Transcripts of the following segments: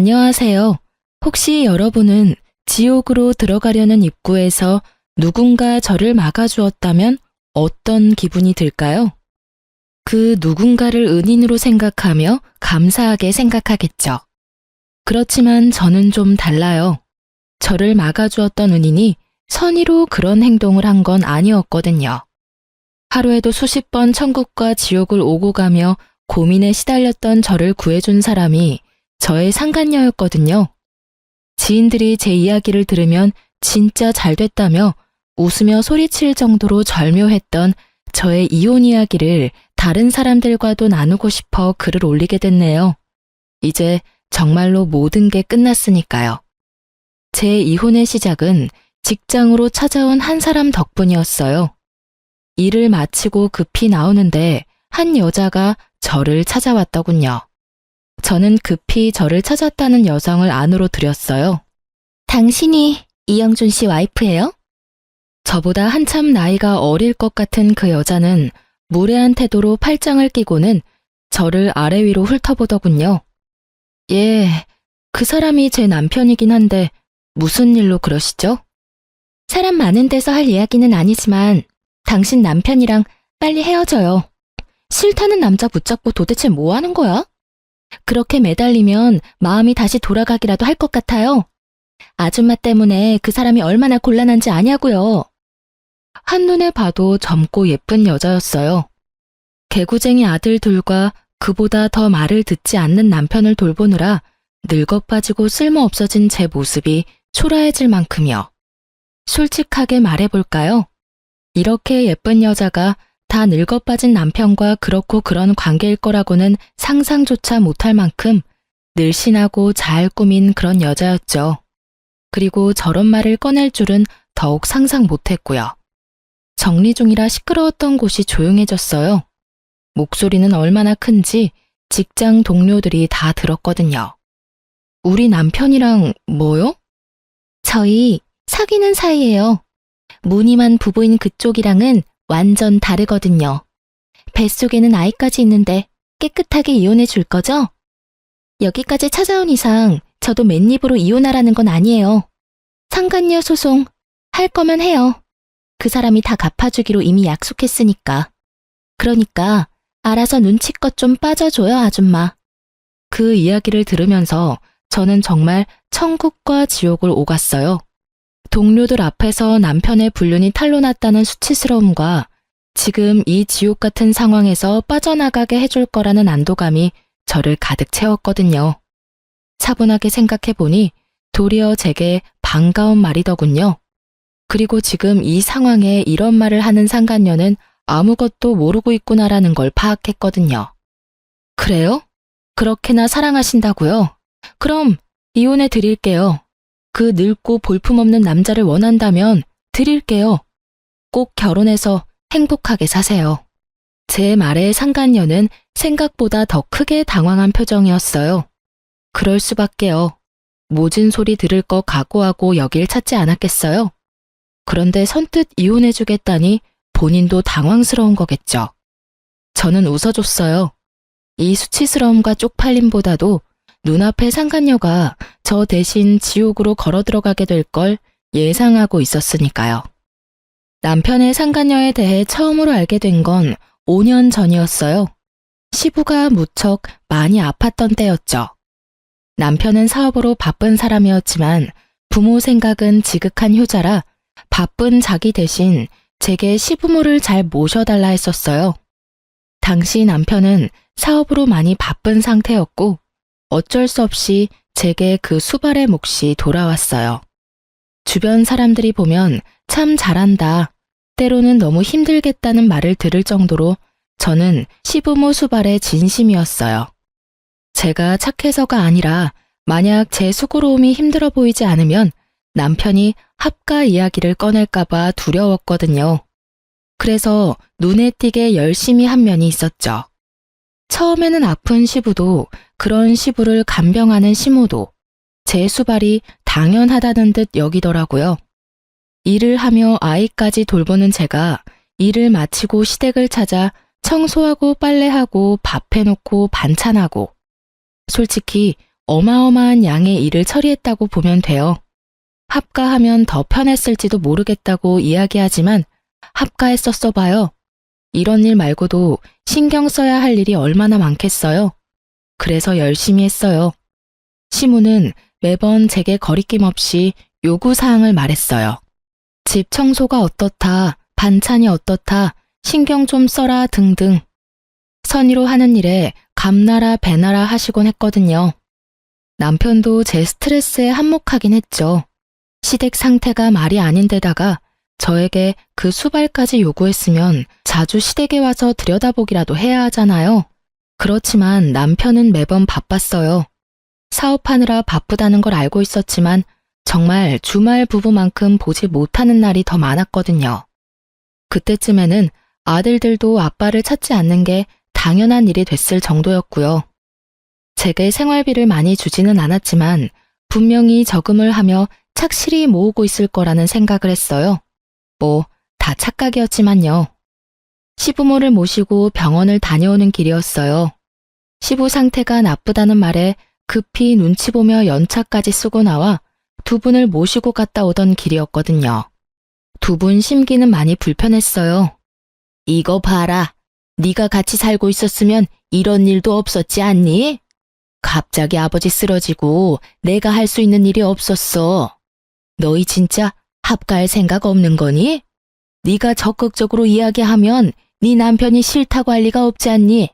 안녕하세요. 혹시 여러분은 지옥으로 들어가려는 입구에서 누군가 저를 막아주었다면 어떤 기분이 들까요? 그 누군가를 은인으로 생각하며 감사하게 생각하겠죠. 그렇지만 저는 좀 달라요. 저를 막아주었던 은인이 선의로 그런 행동을 한 건 아니었거든요. 하루에도 수십 번 천국과 지옥을 오고 가며 고민에 시달렸던 저를 구해준 사람이 저의 상간녀였거든요. 지인들이 제 이야기를 들으면 진짜 잘 됐다며 웃으며 소리칠 정도로 절묘했던 저의 이혼 이야기를 다른 사람들과도 나누고 싶어 글을 올리게 됐네요. 이제 정말로 모든 게 끝났으니까요. 제 이혼의 시작은 직장으로 찾아온 한 사람 덕분이었어요. 일을 마치고 급히 나오는데 한 여자가 저를 찾아왔더군요. 저는 급히 저를 찾았다는 여성을 안으로 들였어요. 당신이 이영준 씨 와이프예요? 저보다 한참 나이가 어릴 것 같은 그 여자는 무례한 태도로 팔짱을 끼고는 저를 아래 위로 훑어보더군요. 예, 그 사람이 제 남편이긴 한데 무슨 일로 그러시죠? 사람 많은 데서 할 이야기는 아니지만 당신 남편이랑 빨리 헤어져요. 싫다는 남자 붙잡고 도대체 뭐 하는 거야? 그렇게 매달리면 마음이 다시 돌아가기라도 할 것 같아요. 아줌마 때문에 그 사람이 얼마나 곤란한지 아냐고요. 한눈에 봐도 젊고 예쁜 여자였어요. 개구쟁이 아들 둘과 그보다 더 말을 듣지 않는 남편을 돌보느라 늙어 빠지고 쓸모없어진 제 모습이 초라해질 만큼이요. 솔직하게 말해볼까요? 이렇게 예쁜 여자가 다 늙어 빠진 남편과 그렇고 그런 관계일 거라고는 상상조차 못할 만큼 늘씬하고 잘 꾸민 그런 여자였죠. 그리고 저런 말을 꺼낼 줄은 더욱 상상 못했고요. 정리 중이라 시끄러웠던 곳이 조용해졌어요. 목소리는 얼마나 큰지 직장 동료들이 다 들었거든요. 우리 남편이랑 뭐요? 저희 사귀는 사이예요. 무늬만 부부인 그쪽이랑은 완전 다르거든요. 뱃속에는 아이까지 있는데 깨끗하게 이혼해 줄 거죠? 여기까지 찾아온 이상 저도 맨입으로 이혼하라는 건 아니에요. 상간녀 소송 할 거면 해요. 그 사람이 다 갚아주기로 이미 약속했으니까. 그러니까 알아서 눈치껏 좀 빠져줘요, 아줌마. 그 이야기를 들으면서 저는 정말 천국과 지옥을 오갔어요. 동료들 앞에서 남편의 불륜이 탄로났다는 수치스러움과 지금 이 지옥 같은 상황에서 빠져나가게 해줄 거라는 안도감이 저를 가득 채웠거든요. 차분하게 생각해보니 도리어 제게 반가운 말이더군요. 그리고 지금 이 상황에 이런 말을 하는 상간녀는 아무것도 모르고 있구나라는 걸 파악했거든요. 그래요? 그렇게나 사랑하신다고요? 그럼 이혼해 드릴게요. 그 늙고 볼품없는 남자를 원한다면 드릴게요. 꼭 결혼해서 행복하게 사세요. 제 말에 상간녀는 생각보다 더 크게 당황한 표정이었어요. 그럴 수밖에요. 모진 소리 들을 거 각오하고 여길 찾지 않았겠어요? 그런데 선뜻 이혼해주겠다니 본인도 당황스러운 거겠죠. 저는 웃어줬어요. 이 수치스러움과 쪽팔림보다도 눈앞에 상간녀가 저 대신 지옥으로 걸어 들어가게 될 걸 예상하고 있었으니까요. 남편의 상간녀에 대해 처음으로 알게 된 건 5년 전이었어요. 시부가 무척 많이 아팠던 때였죠. 남편은 사업으로 바쁜 사람이었지만 부모 생각은 지극한 효자라 바쁜 자기 대신 제게 시부모를 잘 모셔달라 했었어요. 당시 남편은 사업으로 많이 바쁜 상태였고 어쩔 수 없이 제게 그 수발의 몫이 돌아왔어요. 주변 사람들이 보면 참 잘한다, 때로는 너무 힘들겠다는 말을 들을 정도로 저는 시부모 수발의 진심이었어요. 제가 착해서가 아니라 만약 제 수고로움이 힘들어 보이지 않으면 남편이 합가 이야기를 꺼낼까봐 두려웠거든요. 그래서 눈에 띄게 열심히 한 면이 있었죠. 처음에는 아픈 시부도 그런 시부를 간병하는 시모도 제 수발이 당연하다는 듯 여기더라고요. 일을 하며 아이까지 돌보는 제가 일을 마치고 시댁을 찾아 청소하고 빨래하고 밥 해놓고 반찬하고 솔직히 어마어마한 양의 일을 처리했다고 보면 돼요. 합가하면 더 편했을지도 모르겠다고 이야기하지만 합가했었어 봐요. 이런 일 말고도 신경 써야 할 일이 얼마나 많겠어요. 그래서 열심히 했어요. 시무는 매번 제게 거리낌 없이 요구사항을 말했어요. 집 청소가 어떻다, 반찬이 어떻다, 신경 좀 써라 등등. 선의로 하는 일에 감나라 배나라 하시곤 했거든요. 남편도 제 스트레스에 한몫하긴 했죠. 시댁 상태가 말이 아닌데다가 저에게 그 수발까지 요구했으면 자주 시댁에 와서 들여다보기라도 해야 하잖아요. 그렇지만 남편은 매번 바빴어요. 사업하느라 바쁘다는 걸 알고 있었지만 정말 주말 부부만큼 보지 못하는 날이 더 많았거든요. 그때쯤에는 아들들도 아빠를 찾지 않는 게 당연한 일이 됐을 정도였고요. 제게 생활비를 많이 주지는 않았지만 분명히 저금을 하며 착실히 모으고 있을 거라는 생각을 했어요. 뭐 다 착각이었지만요. 시부모를 모시고 병원을 다녀오는 길이었어요. 시부 상태가 나쁘다는 말에 급히 눈치 보며 연차까지 쓰고 나와 두 분을 모시고 갔다 오던 길이었거든요. 두 분 심기는 많이 불편했어요. 이거 봐라. 네가 같이 살고 있었으면 이런 일도 없었지 않니? 갑자기 아버지 쓰러지고 내가 할 수 있는 일이 없었어. 너희 진짜 합가할 생각 없는 거니? 네가 적극적으로 이야기하면 네 남편이 싫다고 할 리가 없지 않니?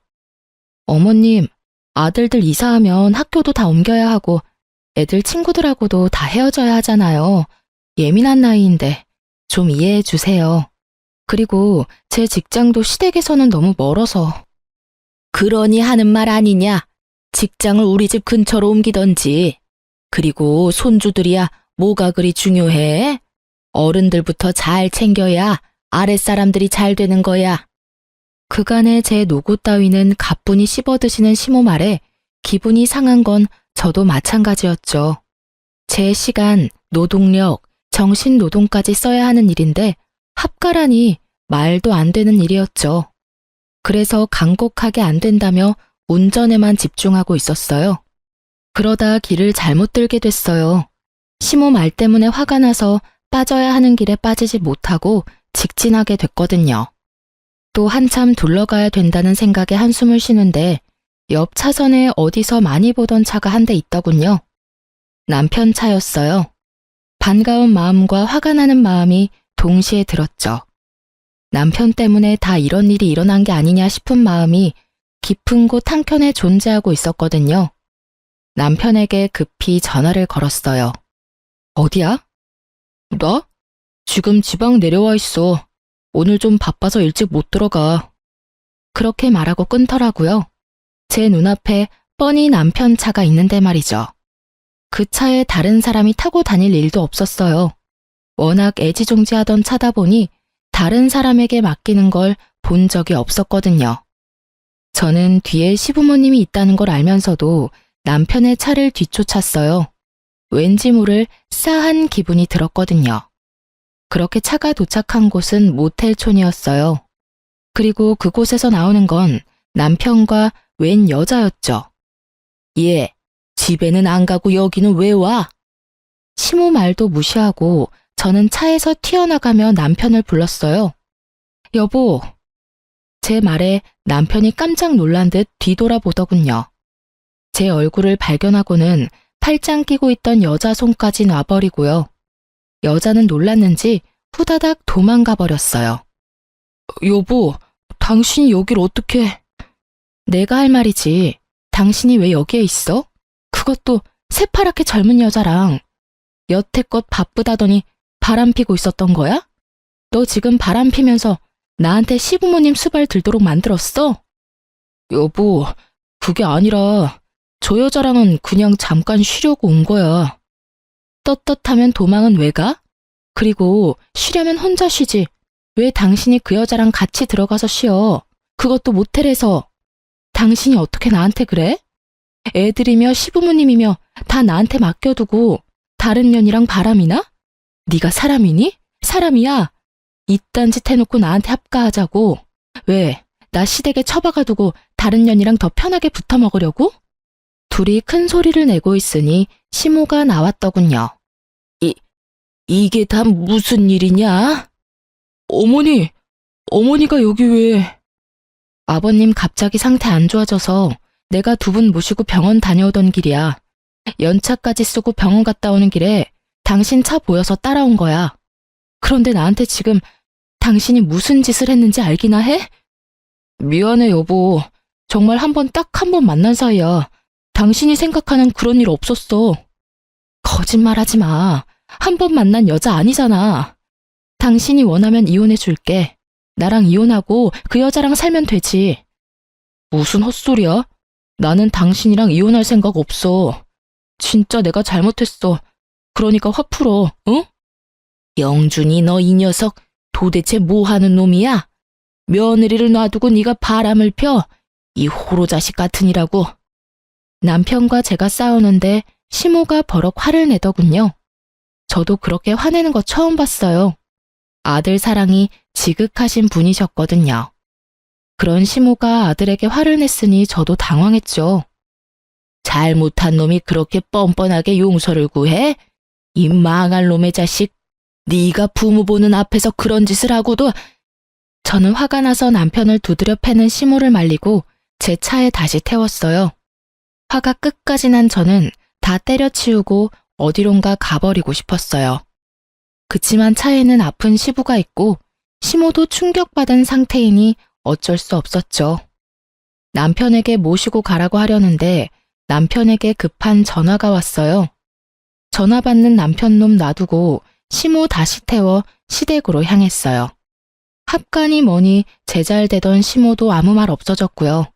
어머님, 아들들 이사하면 학교도 다 옮겨야 하고 애들 친구들하고도 다 헤어져야 하잖아요. 예민한 나이인데 좀 이해해 주세요. 그리고 제 직장도 시댁에서는 너무 멀어서. 그러니 하는 말 아니냐? 직장을 우리 집 근처로 옮기던지. 그리고 손주들이야 뭐가 그리 중요해? 어른들부터 잘 챙겨야 아랫사람들이 잘 되는 거야. 그간의 제 노고 따위는 가뿐히 씹어드시는 시모 말에 기분이 상한 건 저도 마찬가지였죠. 제 시간, 노동력, 정신노동까지 써야 하는 일인데 합가라니 말도 안 되는 일이었죠. 그래서 간곡하게 안 된다며 운전에만 집중하고 있었어요. 그러다 길을 잘못 들게 됐어요. 시모 말 때문에 화가 나서 빠져야 하는 길에 빠지지 못하고 직진하게 됐거든요. 또 한참 둘러가야 된다는 생각에 한숨을 쉬는데 옆 차선에 어디서 많이 보던 차가 한 대 있더군요. 남편 차였어요. 반가운 마음과 화가 나는 마음이 동시에 들었죠. 남편 때문에 다 이런 일이 일어난 게 아니냐 싶은 마음이 깊은 곳 한켠에 존재하고 있었거든요. 남편에게 급히 전화를 걸었어요. 어디야? 나? 지금 지방 내려와 있어. 오늘 좀 바빠서 일찍 못 들어가. 그렇게 말하고 끊더라고요. 제 눈앞에 뻔히 남편 차가 있는데 말이죠. 그 차에 다른 사람이 타고 다닐 일도 없었어요. 워낙 애지중지하던 차다 보니 다른 사람에게 맡기는 걸 본 적이 없었거든요. 저는 뒤에 시부모님이 있다는 걸 알면서도 남편의 차를 뒤쫓았어요. 왠지 모를 싸한 기분이 들었거든요. 그렇게 차가 도착한 곳은 모텔촌이었어요. 그리고 그곳에서 나오는 건 남편과 웬 여자였죠. 얘, 집에는 안 가고 여기는 왜 와? 시모 말도 무시하고 저는 차에서 튀어나가며 남편을 불렀어요. 여보. 제 말에 남편이 깜짝 놀란 듯 뒤돌아보더군요. 제 얼굴을 발견하고는 팔짱 끼고 있던 여자 손까지 놔버리고요. 여자는 놀랐는지 후다닥 도망가 버렸어요. 여보, 당신이 여길 어떻게... 내가 할 말이지. 당신이 왜 여기에 있어? 그것도 새파랗게 젊은 여자랑. 여태껏 바쁘다더니 바람 피고 있었던 거야? 너 지금 바람 피면서 나한테 시부모님 수발 들도록 만들었어? 여보, 그게 아니라 저 여자랑은 그냥 잠깐 쉬려고 온 거야. 떳떳하면 도망은 왜 가? 그리고 쉬려면 혼자 쉬지. 왜 당신이 그 여자랑 같이 들어가서 쉬어? 그것도 모텔에서. 당신이 어떻게 나한테 그래? 애들이며 시부모님이며 다 나한테 맡겨두고 다른 년이랑 바람이나? 네가 사람이니? 사람이야. 이딴 짓 해놓고 나한테 합가하자고. 왜? 나 시댁에 처박아두고 다른 년이랑 더 편하게 붙어 먹으려고? 둘이 큰 소리를 내고 있으니 시모가 나왔더군요. 이게 다 무슨 일이냐? 어머니가 여기 왜? 아버님 갑자기 상태 안 좋아져서 내가 두 분 모시고 병원 다녀오던 길이야. 연차까지 쓰고 병원 갔다 오는 길에 당신 차 보여서 따라온 거야. 그런데 나한테 지금 당신이 무슨 짓을 했는지 알기나 해? 미안해, 여보. 정말 딱 한 번 만난 사이야. 당신이 생각하는 그런 일 없었어. 거짓말하지 마. 한 번 만난 여자 아니잖아. 당신이 원하면 이혼해 줄게. 나랑 이혼하고 그 여자랑 살면 되지. 무슨 헛소리야? 나는 당신이랑 이혼할 생각 없어. 진짜 내가 잘못했어. 그러니까 화 풀어, 응? 영준이, 너 이 녀석 도대체 뭐 하는 놈이야? 며느리를 놔두고 네가 바람을 펴? 이 호로 자식 같으니라고. 남편과 제가 싸우는데 시모가 버럭 화를 내더군요. 저도 그렇게 화내는 거 처음 봤어요. 아들 사랑이 지극하신 분이셨거든요. 그런 시모가 아들에게 화를 냈으니 저도 당황했죠. 잘못한 놈이 그렇게 뻔뻔하게 용서를 구해? 이 망할 놈의 자식. 네가 부모 보는 앞에서 그런 짓을 하고도. 저는 화가 나서 남편을 두드려 패는 시모를 말리고 제 차에 다시 태웠어요. 화가 끝까지 난 저는 다 때려치우고 어디론가 가버리고 싶었어요. 그치만 차에는 아픈 시부가 있고 시모도 충격받은 상태이니 어쩔 수 없었죠. 남편에게 모시고 가라고 하려는데 남편에게 급한 전화가 왔어요. 전화 받는 남편놈 놔두고 시모 다시 태워 시댁으로 향했어요. 합간이 뭐니 제잘되던 시모도 아무 말 없어졌고요.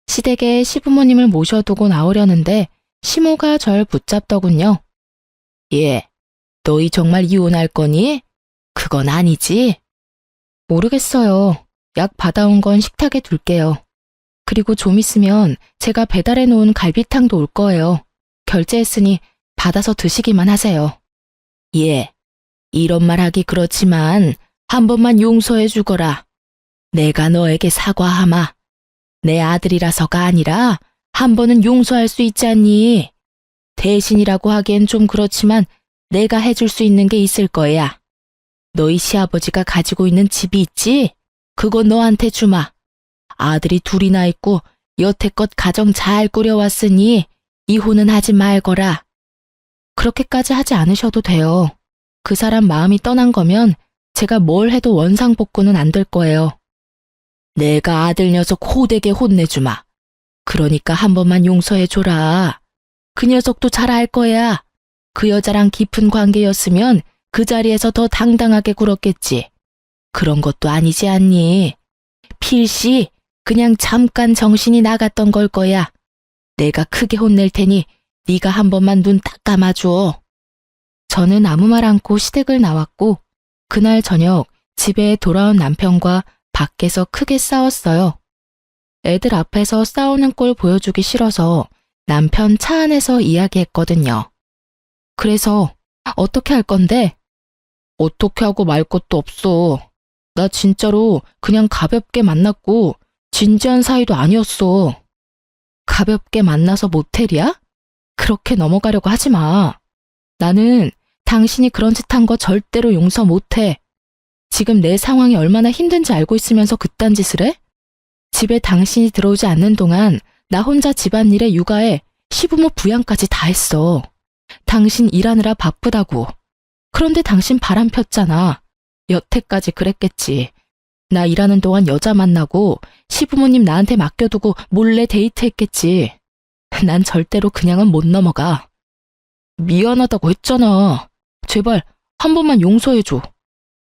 시댁에 시부모님을 모셔두고 나오려는데 시모가 절 붙잡더군요. 예, 너희 정말 이혼할 거니? 그건 아니지? 모르겠어요. 약 받아온 건 식탁에 둘게요. 그리고 좀 있으면 제가 배달해 놓은 갈비탕도 올 거예요. 결제했으니 받아서 드시기만 하세요. 예, 이런 말 하기 그렇지만 한 번만 용서해 주거라. 내가 너에게 사과하마. 내 아들이라서가 아니라 한 번은 용서할 수 있지 않니? 대신이라고 하기엔 좀 그렇지만 내가 해줄 수 있는 게 있을 거야. 너희 시아버지가 가지고 있는 집이 있지? 그거 너한테 주마. 아들이 둘이나 있고 여태껏 가정 잘 꾸려왔으니 이혼은 하지 말거라. 그렇게까지 하지 않으셔도 돼요. 그 사람 마음이 떠난 거면 제가 뭘 해도 원상복구는 안 될 거예요. 내가 아들 녀석 호되게 혼내주마. 그러니까 한 번만 용서해줘라. 그 녀석도 잘 알 거야. 그 여자랑 깊은 관계였으면 그 자리에서 더 당당하게 굴었겠지. 그런 것도 아니지 않니? 필시 그냥 잠깐 정신이 나갔던 걸 거야. 내가 크게 혼낼 테니 네가 한 번만 눈 딱 감아줘. 저는 아무 말 않고 시댁을 나왔고 그날 저녁 집에 돌아온 남편과 밖에서 크게 싸웠어요. 애들 앞에서 싸우는 꼴 보여주기 싫어서 남편 차 안에서 이야기했거든요. 그래서 어떻게 할 건데? 어떻게 하고 말 것도 없어. 나 진짜로 그냥 가볍게 만났고 진지한 사이도 아니었어. 가볍게 만나서 모텔이야? 그렇게 넘어가려고 하지 마. 나는 당신이 그런 짓 한 거 절대로 용서 못해. 지금 내 상황이 얼마나 힘든지 알고 있으면서 그딴 짓을 해? 집에 당신이 들어오지 않는 동안 나 혼자 집안일에 육아에 시부모 부양까지 다 했어. 당신 일하느라 바쁘다고. 그런데 당신 바람 폈잖아. 여태까지 그랬겠지. 나 일하는 동안 여자 만나고 시부모님 나한테 맡겨두고 몰래 데이트했겠지. 난 절대로 그냥은 못 넘어가. 미안하다고 했잖아. 제발 한 번만 용서해줘.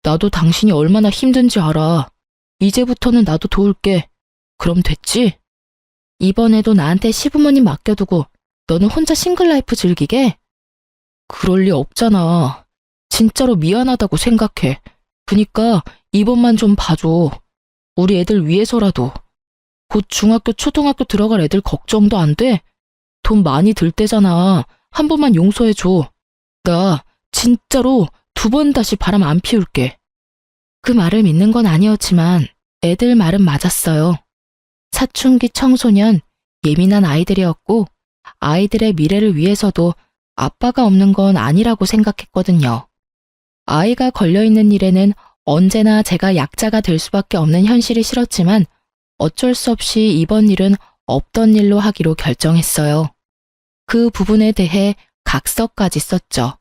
나도 당신이 얼마나 힘든지 알아. 이제부터는 나도 도울게. 그럼 됐지? 이번에도 나한테 시부모님 맡겨두고 너는 혼자 싱글라이프 즐기게? 그럴 리 없잖아. 진짜로 미안하다고 생각해. 그니까 이번만 좀 봐줘. 우리 애들 위해서라도. 곧 중학교, 초등학교 들어갈 애들 걱정도 안 돼? 돈 많이 들 때잖아. 한 번만 용서해줘. 나 진짜로 2번 다시 바람 안 피울게. 그 말을 믿는 건 아니었지만 애들 말은 맞았어요. 사춘기 청소년, 예민한 아이들이었고 아이들의 미래를 위해서도 아빠가 없는 건 아니라고 생각했거든요. 아이가 걸려있는 일에는 언제나 제가 약자가 될 수밖에 없는 현실이 싫었지만 어쩔 수 없이 이번 일은 없던 일로 하기로 결정했어요. 그 부분에 대해 각서까지 썼죠.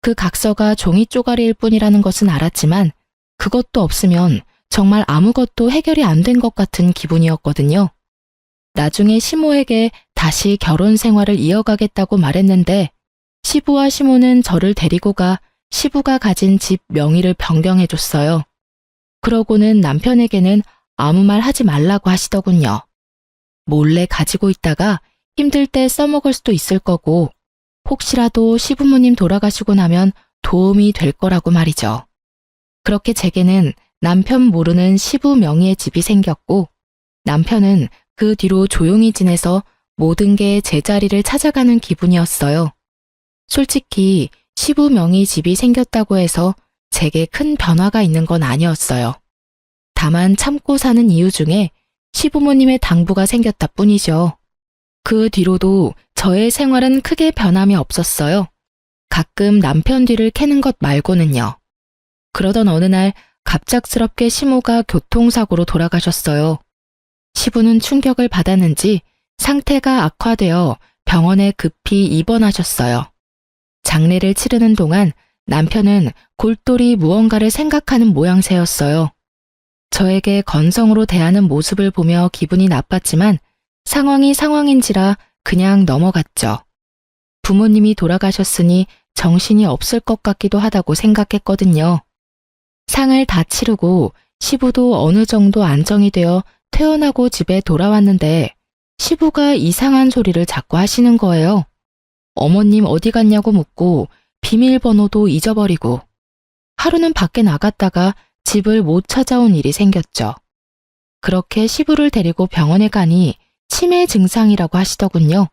그 각서가 종이 쪼가리일 뿐이라는 것은 알았지만 그것도 없으면 정말 아무것도 해결이 안 된 것 같은 기분이었거든요. 나중에 시모에게 다시 결혼 생활을 이어가겠다고 말했는데 시부와 시모는 저를 데리고 가 시부가 가진 집 명의를 변경해줬어요. 그러고는 남편에게는 아무 말 하지 말라고 하시더군요. 몰래 가지고 있다가 힘들 때 써먹을 수도 있을 거고 혹시라도 시부모님 돌아가시고 나면 도움이 될 거라고 말이죠. 그렇게 제게는 남편 모르는 시부 명의의 집이 생겼고 남편은 그 뒤로 조용히 지내서 모든 게 제자리를 찾아가는 기분이었어요. 솔직히 시부 명의 집이 생겼다고 해서 제게 큰 변화가 있는 건 아니었어요. 다만 참고 사는 이유 중에 시부모님의 당부가 생겼다 뿐이죠. 그 뒤로도 저의 생활은 크게 변함이 없었어요. 가끔 남편 뒤를 캐는 것 말고는요. 그러던 어느 날 갑작스럽게 시모가 교통사고로 돌아가셨어요. 시부는 충격을 받았는지 상태가 악화되어 병원에 급히 입원하셨어요. 장례를 치르는 동안 남편은 골똘히 무언가를 생각하는 모양새였어요. 저에게 건성으로 대하는 모습을 보며 기분이 나빴지만 상황이 상황인지라 그냥 넘어갔죠. 부모님이 돌아가셨으니 정신이 없을 것 같기도 하다고 생각했거든요. 상을 다 치르고 시부도 어느 정도 안정이 되어 퇴원하고 집에 돌아왔는데 시부가 이상한 소리를 자꾸 하시는 거예요. 어머님 어디 갔냐고 묻고 비밀번호도 잊어버리고 하루는 밖에 나갔다가 집을 못 찾아온 일이 생겼죠. 그렇게 시부를 데리고 병원에 가니 치매 증상이라고 하시더군요.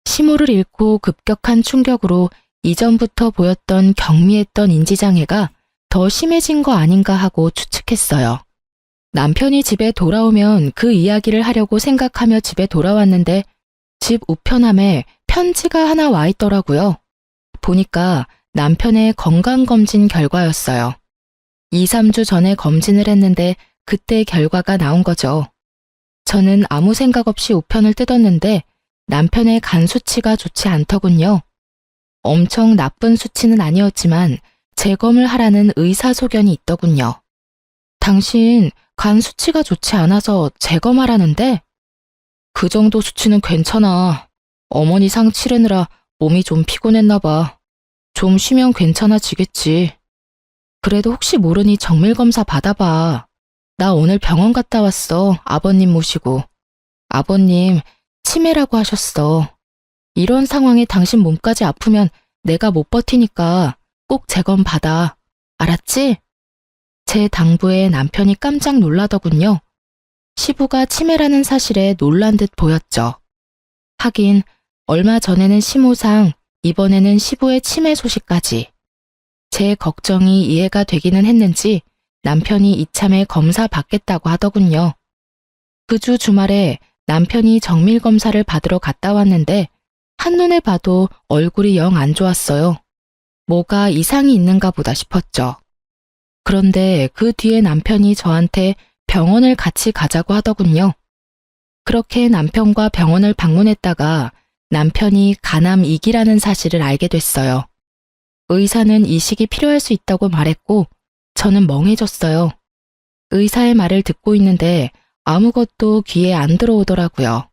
시모를 잃고 급격한 충격으로 이전부터 보였던 경미했던 인지장애가 더 심해진 거 아닌가 하고 추측했어요. 남편이 집에 돌아오면 그 이야기를 하려고 생각하며 집에 돌아왔는데 집 우편함에 편지가 하나 와 있더라고요. 보니까 남편의 건강검진 결과였어요. 2, 3주 전에 검진을 했는데 그때 결과가 나온 거죠. 저는 아무 생각 없이 우편을 뜯었는데 남편의 간 수치가 좋지 않더군요. 엄청 나쁜 수치는 아니었지만 재검을 하라는 의사소견이 있더군요. 당신 간 수치가 좋지 않아서 재검하라는데? 그 정도 수치는 괜찮아. 어머니 상 치르느라 몸이 좀 피곤했나 봐. 좀 쉬면 괜찮아지겠지. 그래도 혹시 모르니 정밀검사 받아봐. 나 오늘 병원 갔다 왔어. 아버님 모시고. 아버님 치매라고 하셨어. 이런 상황에 당신 몸까지 아프면 내가 못 버티니까 꼭 재검 받아. 알았지? 제 당부에 남편이 깜짝 놀라더군요. 시부가 치매라는 사실에 놀란 듯 보였죠. 하긴 얼마 전에는 시모상, 이번에는 시부의 치매 소식까지. 제 걱정이 이해가 되기는 했는지 남편이 이참에 검사 받겠다고 하더군요. 그 주 주말에 남편이 정밀검사를 받으러 갔다 왔는데 한눈에 봐도 얼굴이 영 안 좋았어요. 뭐가 이상이 있는가 보다 싶었죠. 그런데 그 뒤에 남편이 저한테 병원을 같이 가자고 하더군요. 그렇게 남편과 병원을 방문했다가 남편이 간암 2기라는 사실을 알게 됐어요. 의사는 이식이 필요할 수 있다고 말했고 저는 멍해졌어요. 의사의 말을 듣고 있는데 아무것도 귀에 안 들어오더라고요.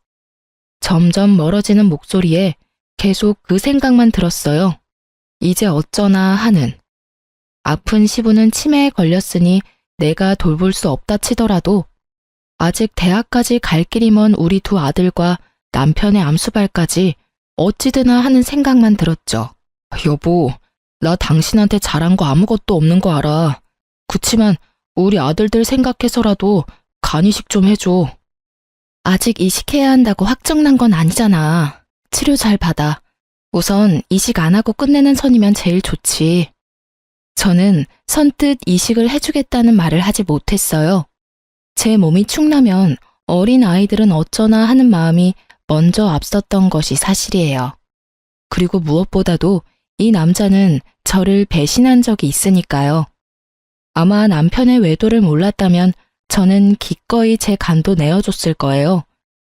점점 멀어지는 목소리에 계속 그 생각만 들었어요. 이제 어쩌나 하는. 아픈 시부는 치매에 걸렸으니 내가 돌볼 수 없다 치더라도 아직 대학까지 갈 길이 먼 우리 두 아들과 남편의 암수발까지 어찌되나 하는 생각만 들었죠. 여보, 나 당신한테 잘한 거 아무것도 없는 거 알아. 그치만 우리 아들들 생각해서라도 간이식 좀 해줘. 아직 이식해야 한다고 확정난 건 아니잖아. 치료 잘 받아. 우선 이식 안 하고 끝내는 선이면 제일 좋지. 저는 선뜻 이식을 해주겠다는 말을 하지 못했어요. 제 몸이 축나면 어린 아이들은 어쩌나 하는 마음이 먼저 앞섰던 것이 사실이에요. 그리고 무엇보다도 이 남자는 저를 배신한 적이 있으니까요. 아마 남편의 외도를 몰랐다면 저는 기꺼이 제 간도 내어줬을 거예요.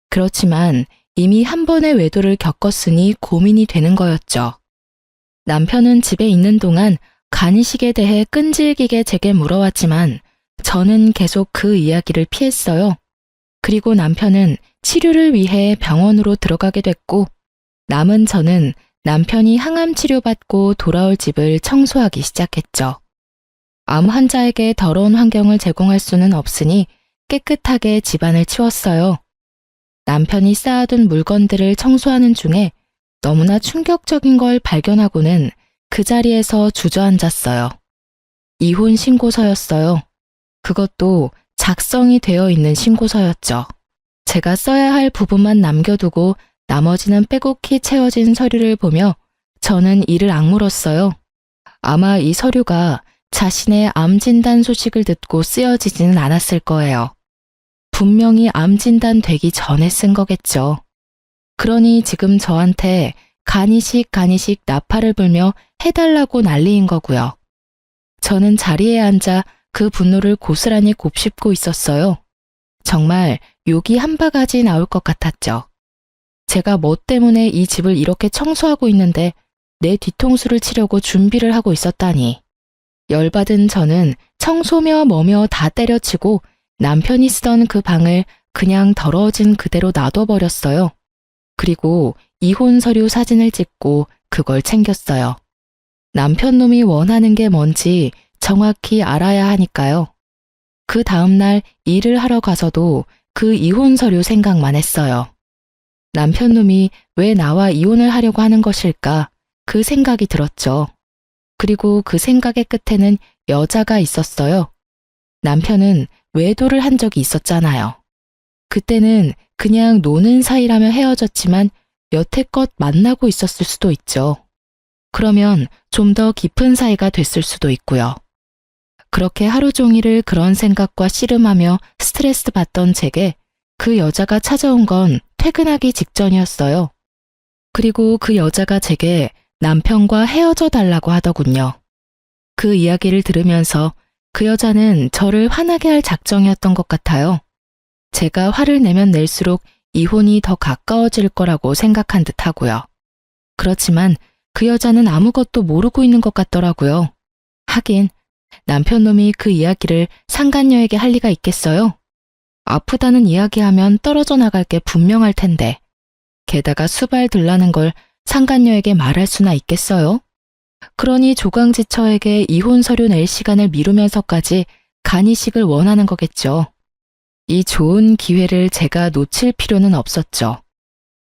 그렇지만 이미 한 번의 외도를 겪었으니 고민이 되는 거였죠. 남편은 집에 있는 동안 간이식에 대해 끈질기게 제게 물어왔지만 저는 계속 그 이야기를 피했어요. 그리고 남편은 치료를 위해 병원으로 들어가게 됐고 남은 저는 남편이 항암 치료받고 돌아올 집을 청소하기 시작했죠. 암 환자에게 더러운 환경을 제공할 수는 없으니 깨끗하게 집안을 치웠어요. 남편이 쌓아둔 물건들을 청소하는 중에 너무나 충격적인 걸 발견하고는 그 자리에서 주저앉았어요. 이혼 신고서였어요. 그것도 작성이 되어 있는 신고서였죠. 제가 써야 할 부분만 남겨두고 나머지는 빼곡히 채워진 서류를 보며 저는 이를 악물었어요. 아마 이 서류가 자신의 암 진단 소식을 듣고 쓰여지지는 않았을 거예요. 분명히 암 진단 되기 전에 쓴 거겠죠. 그러니 지금 저한테 간이식 나팔을 불며 해달라고 난리인 거고요. 저는 자리에 앉아 그 분노를 고스란히 곱씹고 있었어요. 정말 욕이 한 바가지 나올 것 같았죠. 제가 뭐 때문에 이 집을 이렇게 청소하고 있는데 내 뒤통수를 치려고 준비를 하고 있었다니. 열받은 저는 청소며 뭐며 다 때려치고 남편이 쓰던 그 방을 그냥 더러워진 그대로 놔둬버렸어요. 그리고 이혼 서류 사진을 찍고 그걸 챙겼어요. 남편 놈이 원하는 게 뭔지 정확히 알아야 하니까요. 그 다음날 일을 하러 가서도 그 이혼 서류 생각만 했어요. 남편 놈이 왜 나와 이혼을 하려고 하는 것일까? 그 생각이 들었죠. 그리고 그 생각의 끝에는 여자가 있었어요. 남편은 외도를 한 적이 있었잖아요. 그때는 그냥 노는 사이라며 헤어졌지만 여태껏 만나고 있었을 수도 있죠. 그러면 좀 더 깊은 사이가 됐을 수도 있고요. 그렇게 하루 종일을 그런 생각과 씨름하며 스트레스 받던 제게 그 여자가 찾아온 건 퇴근하기 직전이었어요. 그리고 그 여자가 제게 남편과 헤어져 달라고 하더군요. 그 이야기를 들으면서 그 여자는 저를 화나게 할 작정이었던 것 같아요. 제가 화를 내면 낼수록 이혼이 더 가까워질 거라고 생각한 듯 하고요. 그렇지만 그 여자는 아무것도 모르고 있는 것 같더라고요. 하긴 남편 놈이 그 이야기를 상간녀에게 할 리가 있겠어요? 아프다는 이야기하면 떨어져 나갈 게 분명할 텐데 게다가 수발 들라는 걸 상간녀에게 말할 수나 있겠어요? 그러니 조강지처에게 이혼 서류 낼 시간을 미루면서까지 간이식을 원하는 거겠죠. 이 좋은 기회를 제가 놓칠 필요는 없었죠.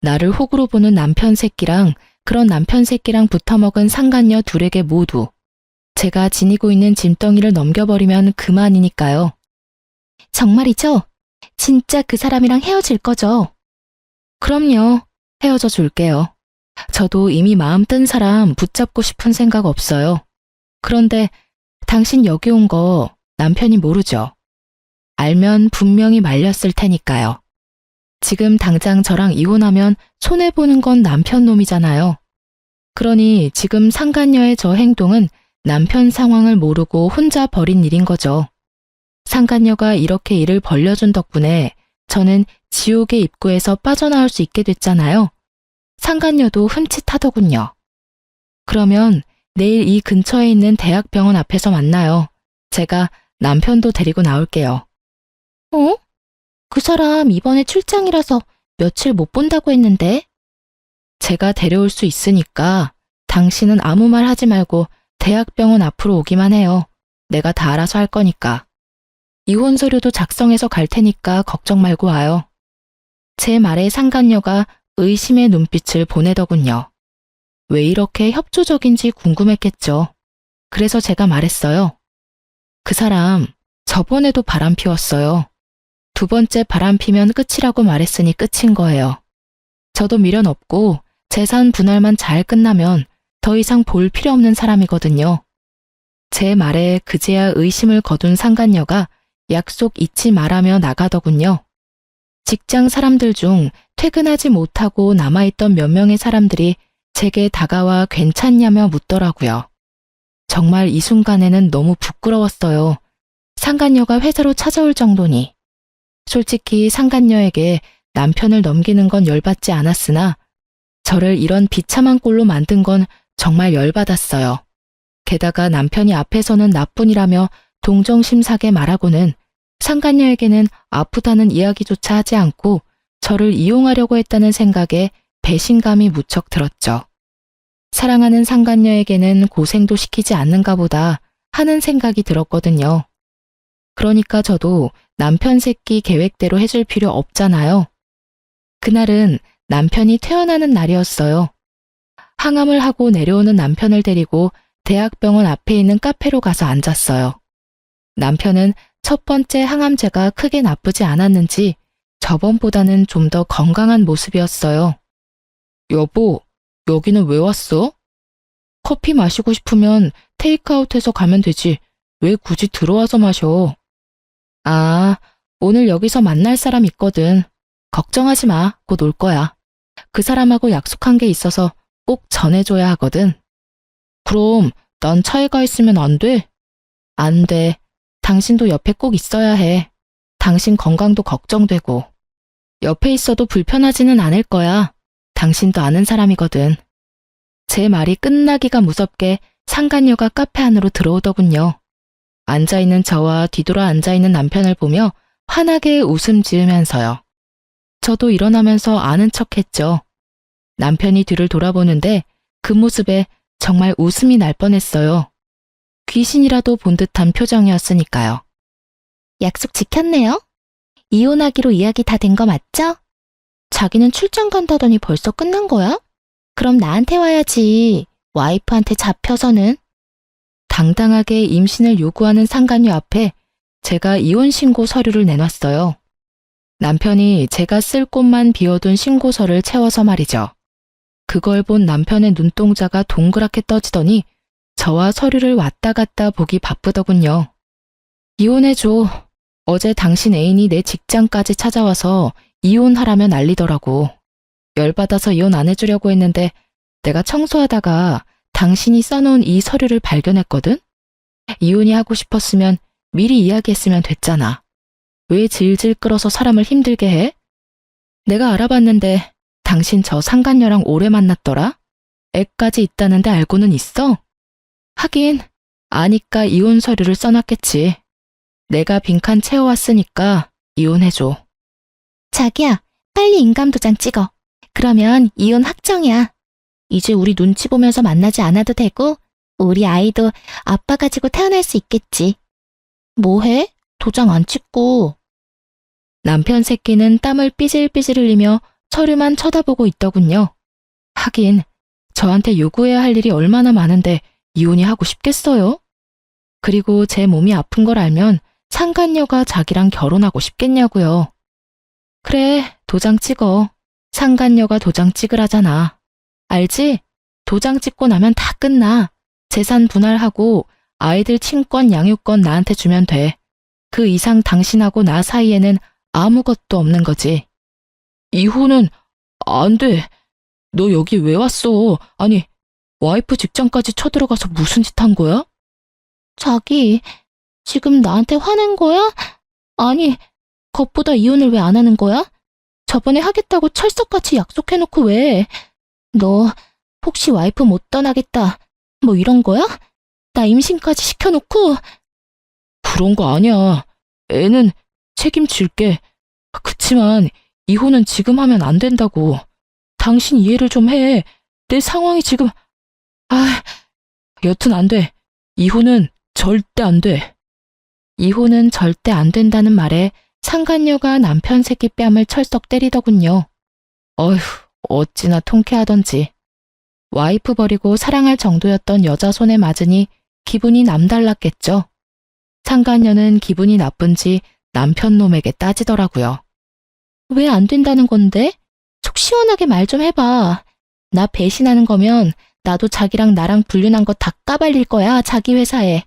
나를 호구로 보는 남편 새끼랑 그런 남편 새끼랑 붙어먹은 상간녀 둘에게 모두 제가 지니고 있는 짐덩이를 넘겨버리면 그만이니까요. 정말이죠? 진짜 그 사람이랑 헤어질 거죠? 그럼요. 헤어져 줄게요. 저도 이미 마음 뜬 사람 붙잡고 싶은 생각 없어요. 그런데 당신 여기 온 거 남편이 모르죠? 알면 분명히 말렸을 테니까요. 지금 당장 저랑 이혼하면 손해보는 건 남편 놈이잖아요. 그러니 지금 상간녀의 저 행동은 남편 상황을 모르고 혼자 벌인 일인 거죠. 상간녀가 이렇게 일을 벌려준 덕분에 저는 지옥의 입구에서 빠져나올 수 있게 됐잖아요. 상간녀도 흠칫하더군요. 그러면 내일 이 근처에 있는 대학병원 앞에서 만나요. 제가 남편도 데리고 나올게요. 어? 그 사람 이번에 출장이라서 며칠 못 본다고 했는데? 제가 데려올 수 있으니까 당신은 아무 말 하지 말고 대학병원 앞으로 오기만 해요. 내가 다 알아서 할 거니까. 이혼 서류도 작성해서 갈 테니까 걱정 말고 와요. 제 말에 상간녀가 의심의 눈빛을 보내더군요. 왜 이렇게 협조적인지 궁금했겠죠. 그래서 제가 말했어요. 그 사람 저번에도 바람 피웠어요. 두 번째 바람 피면 끝이라고 말했으니 끝인 거예요. 저도 미련 없고 재산 분할만 잘 끝나면 더 이상 볼 필요 없는 사람이거든요. 제 말에 그제야 의심을 거둔 상간녀가 약속 잊지 말라며 나가더군요. 직장 사람들 중 퇴근하지 못하고 남아있던 몇 명의 사람들이 제게 다가와 괜찮냐며 묻더라고요. 정말 이 순간에는 너무 부끄러웠어요. 상간녀가 회사로 찾아올 정도니. 솔직히 상간녀에게 남편을 넘기는 건 열받지 않았으나 저를 이런 비참한 꼴로 만든 건 정말 열받았어요. 게다가 남편이 앞에서는 나뿐이라며 동정심사게 말하고는 상간녀에게는 아프다는 이야기조차 하지 않고 저를 이용하려고 했다는 생각에 배신감이 무척 들었죠. 사랑하는 상간녀에게는 고생도 시키지 않는가 보다 하는 생각이 들었거든요. 그러니까 저도 남편 새끼 계획대로 해줄 필요 없잖아요. 그날은 남편이 퇴원하는 날이었어요. 항암을 하고 내려오는 남편을 데리고 대학병원 앞에 있는 카페로 가서 앉았어요. 남편은 첫 번째 항암제가 크게 나쁘지 않았는지 저번보다는 좀 더 건강한 모습이었어요. 여보, 여기는 왜 왔어? 커피 마시고 싶으면 테이크아웃해서 가면 되지. 왜 굳이 들어와서 마셔? 아, 오늘 여기서 만날 사람 있거든. 걱정하지 마. 곧 올 거야. 그 사람하고 약속한 게 있어서 꼭 전해줘야 하거든. 그럼 난 차에 가 있으면 안 돼? 안 돼. 당신도 옆에 꼭 있어야 해. 당신 건강도 걱정되고. 옆에 있어도 불편하지는 않을 거야. 당신도 아는 사람이거든. 제 말이 끝나기가 무섭게 상간녀가 카페 안으로 들어오더군요. 앉아있는 저와 뒤돌아 앉아있는 남편을 보며 환하게 웃음 지으면서요. 저도 일어나면서 아는 척했죠. 남편이 뒤를 돌아보는데 그 모습에 정말 웃음이 날 뻔했어요. 귀신이라도 본 듯한 표정이었으니까요. 약속 지켰네요. 이혼하기로 이야기 다 된 거 맞죠? 자기는 출장 간다더니 벌써 끝난 거야? 그럼 나한테 와야지. 와이프한테 잡혀서는. 당당하게 임신을 요구하는 상간녀 앞에 제가 이혼 신고 서류를 내놨어요. 남편이 제가 쓸 곳만 비워둔 신고서를 채워서 말이죠. 그걸 본 남편의 눈동자가 동그랗게 떠지더니 저와 서류를 왔다 갔다 보기 바쁘더군요. 이혼해줘. 어제 당신 애인이 내 직장까지 찾아와서 이혼하라며 난리더라고. 열받아서 이혼 안 해주려고 했는데 내가 청소하다가 당신이 써놓은 이 서류를 발견했거든? 이혼이 하고 싶었으면 미리 이야기했으면 됐잖아. 왜 질질 끌어서 사람을 힘들게 해? 내가 알아봤는데 당신 저 상간녀랑 오래 만났더라? 애까지 있다는데 알고는 있어? 하긴 아니까 이혼 서류를 써놨겠지. 내가 빈칸 채워왔으니까 이혼해줘. 자기야, 빨리 인감도장 찍어. 그러면 이혼 확정이야. 이제 우리 눈치 보면서 만나지 않아도 되고 우리 아이도 아빠 가지고 태어날 수 있겠지. 뭐해? 도장 안 찍고. 남편 새끼는 땀을 삐질삐질 흘리며 서류만 쳐다보고 있더군요. 하긴 저한테 요구해야 할 일이 얼마나 많은데 이혼이 하고 싶겠어요? 그리고 제 몸이 아픈 걸 알면 상간녀가 자기랑 결혼하고 싶겠냐고요. 그래, 도장 찍어. 상간녀가 도장 찍으라잖아. 알지? 도장 찍고 나면 다 끝나. 재산 분할하고 아이들 친권, 양육권 나한테 주면 돼. 그 이상 당신하고 나 사이에는 아무것도 없는 거지. 이혼은 안 돼. 너 여기 왜 왔어? 아니, 와이프 직장까지 쳐들어가서 무슨 짓 한 거야? 자기, 지금 나한테 화낸 거야? 아니, 겉보다 이혼을 왜 안 하는 거야? 저번에 하겠다고 철석같이 약속해놓고 왜? 너 혹시 와이프 못 떠나겠다 뭐 이런 거야? 나 임신까지 시켜놓고? 그런 거 아니야. 애는 책임질게. 그치만 이혼은 지금 하면 안 된다고. 당신 이해를 좀 해. 내 상황이 지금... 여튼 안 돼. 이혼은 절대 안 돼. 이혼은 절대 안 된다는 말에 상간녀가 남편 새끼 뺨을 철썩 때리더군요. 어휴, 어찌나 통쾌하던지. 와이프 버리고 사랑할 정도였던 여자 손에 맞으니 기분이 남달랐겠죠. 상간녀는 기분이 나쁜지 남편 놈에게 따지더라고요. 왜 안 된다는 건데? 속 시원하게 말 좀 해봐. 나 배신하는 거면 나도 자기랑 나랑 불륜한 거 다 까발릴 거야, 자기 회사에.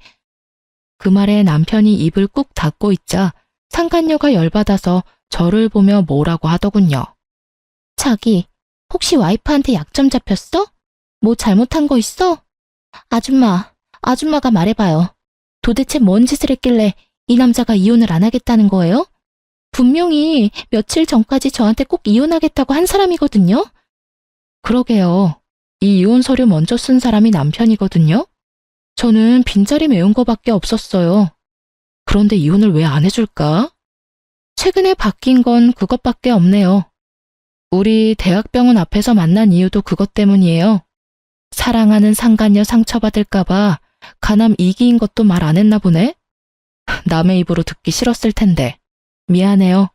그 말에 남편이 입을 꾹 닫고 있자 상간녀가 열받아서 저를 보며 뭐라고 하더군요. 자기, 혹시 와이프한테 약점 잡혔어? 뭐 잘못한 거 있어? 아줌마가 말해봐요. 도대체 뭔 짓을 했길래 이 남자가 이혼을 안 하겠다는 거예요? 분명히 며칠 전까지 저한테 꼭 이혼하겠다고 한 사람이거든요? 그러게요. 이 이혼 서류 먼저 쓴 사람이 남편이거든요. 저는 빈자리 메운 거밖에 없었어요. 그런데 이혼을 왜 안 해줄까? 최근에 바뀐 건 그것밖에 없네요. 우리 대학병원 앞에서 만난 이유도 그것 때문이에요. 사랑하는 상간녀 상처받을까봐 가남 이기인 것도 말 안 했나 보네? 남의 입으로 듣기 싫었을 텐데. 미안해요.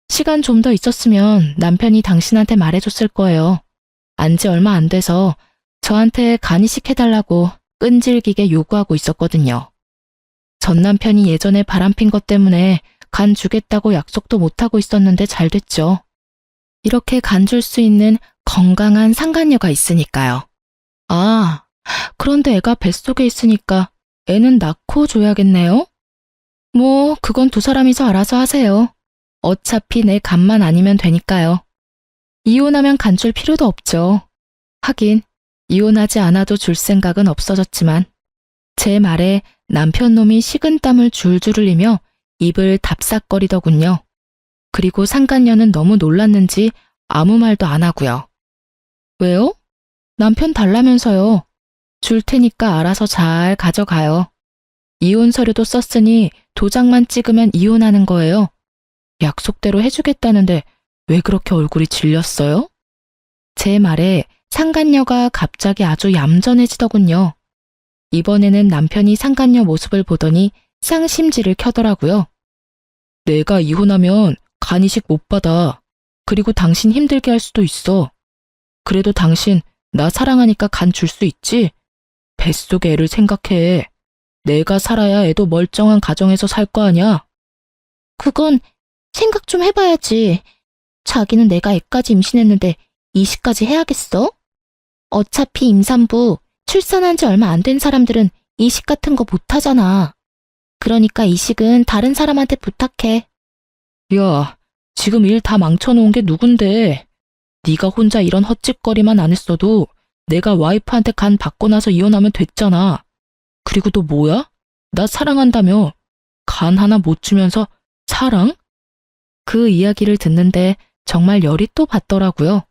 시간 좀 더 있었으면 남편이 당신한테 말해줬을 거예요. 안지 얼마 안 돼서 저한테 간 이식해달라고 끈질기게 요구하고 있었거든요. 전 남편이 예전에 바람핀 것 때문에 간 주겠다고 약속도 못하고 있었는데 잘 됐죠. 이렇게 간 줄 수 있는 건강한 상간녀가 있으니까요. 아, 그런데 애가 뱃속에 있으니까 애는 낳고 줘야겠네요? 뭐, 그건 두 사람이서 알아서 하세요. 어차피 내 간만 아니면 되니까요. 이혼하면 간 줄 필요도 없죠. 하긴, 이혼하지 않아도 줄 생각은 없어졌지만, 제 말에 남편 놈이 식은땀을 줄줄 흘리며 입을 답싹거리더군요. 그리고 상간녀는 너무 놀랐는지 아무 말도 안 하고요. 왜요? 남편 달라면서요. 줄 테니까 알아서 잘 가져가요. 이혼 서류도 썼으니 도장만 찍으면 이혼하는 거예요. 약속대로 해주겠다는데 왜 그렇게 얼굴이 질렸어요? 제 말에 상간녀가 갑자기 아주 얌전해지더군요. 이번에는 남편이 상간녀 모습을 보더니 쌍심지를 켜더라고요. 내가 이혼하면 간이식 못 받아. 그리고 당신 힘들게 할 수도 있어. 그래도 당신 나 사랑하니까 간 줄 수 있지? 뱃속의 애를 생각해. 내가 살아야 애도 멀쩡한 가정에서 살 거 아냐? 그건 생각 좀 해봐야지. 자기는 내가 애까지 임신했는데 이식까지 해야겠어? 어차피 임산부, 출산한 지 얼마 안 된 사람들은 이식 같은 거 못하잖아. 그러니까 이식은 다른 사람한테 부탁해. 야, 지금 일 다 망쳐놓은 게 누군데? 네가 혼자 이런 헛짓거리만 안 했어도 내가 와이프한테 간 받고 나서 이혼하면 됐잖아. 그리고 또 뭐야? 나 사랑한다며. 간 하나 못 주면서 사랑? 그 이야기를 듣는데 정말 열이 또 받더라고요.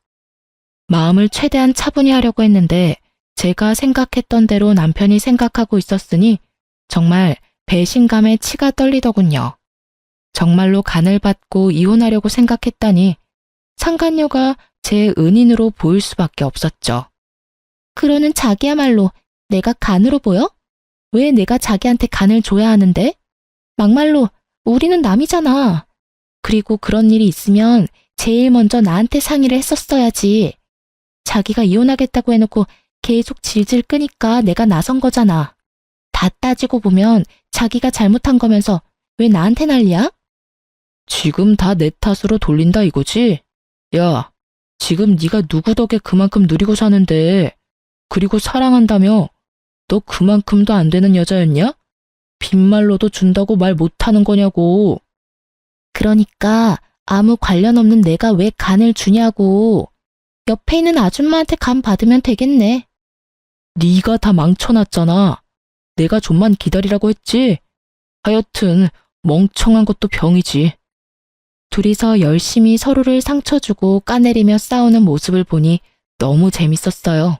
마음을 최대한 차분히 하려고 했는데 제가 생각했던 대로 남편이 생각하고 있었으니 정말 배신감에 치가 떨리더군요. 정말로 간을 받고 이혼하려고 생각했다니 상간녀가 제 은인으로 보일 수밖에 없었죠. 그러는 자기야말로 내가 간으로 보여? 왜 내가 자기한테 간을 줘야 하는데? 막말로 우리는 남이잖아. 그리고 그런 일이 있으면 제일 먼저 나한테 상의를 했었어야지. 자기가 이혼하겠다고 해놓고 계속 질질 끄니까 내가 나선 거잖아. 다 따지고 보면 자기가 잘못한 거면서 왜 나한테 난리야? 지금 다 내 탓으로 돌린다 이거지? 야, 지금 네가 누구 덕에 그만큼 누리고 사는데 그리고 사랑한다며 너 그만큼도 안 되는 여자였냐? 빈말로도 준다고 말 못하는 거냐고. 그러니까 아무 관련 없는 내가 왜 간을 주냐고. 옆에 있는 아줌마한테 간 받으면 되겠네. 네가 다 망쳐놨잖아. 내가 좀만 기다리라고 했지. 하여튼 멍청한 것도 병이지. 둘이서 열심히 서로를 상처주고 까내리며 싸우는 모습을 보니 너무 재밌었어요.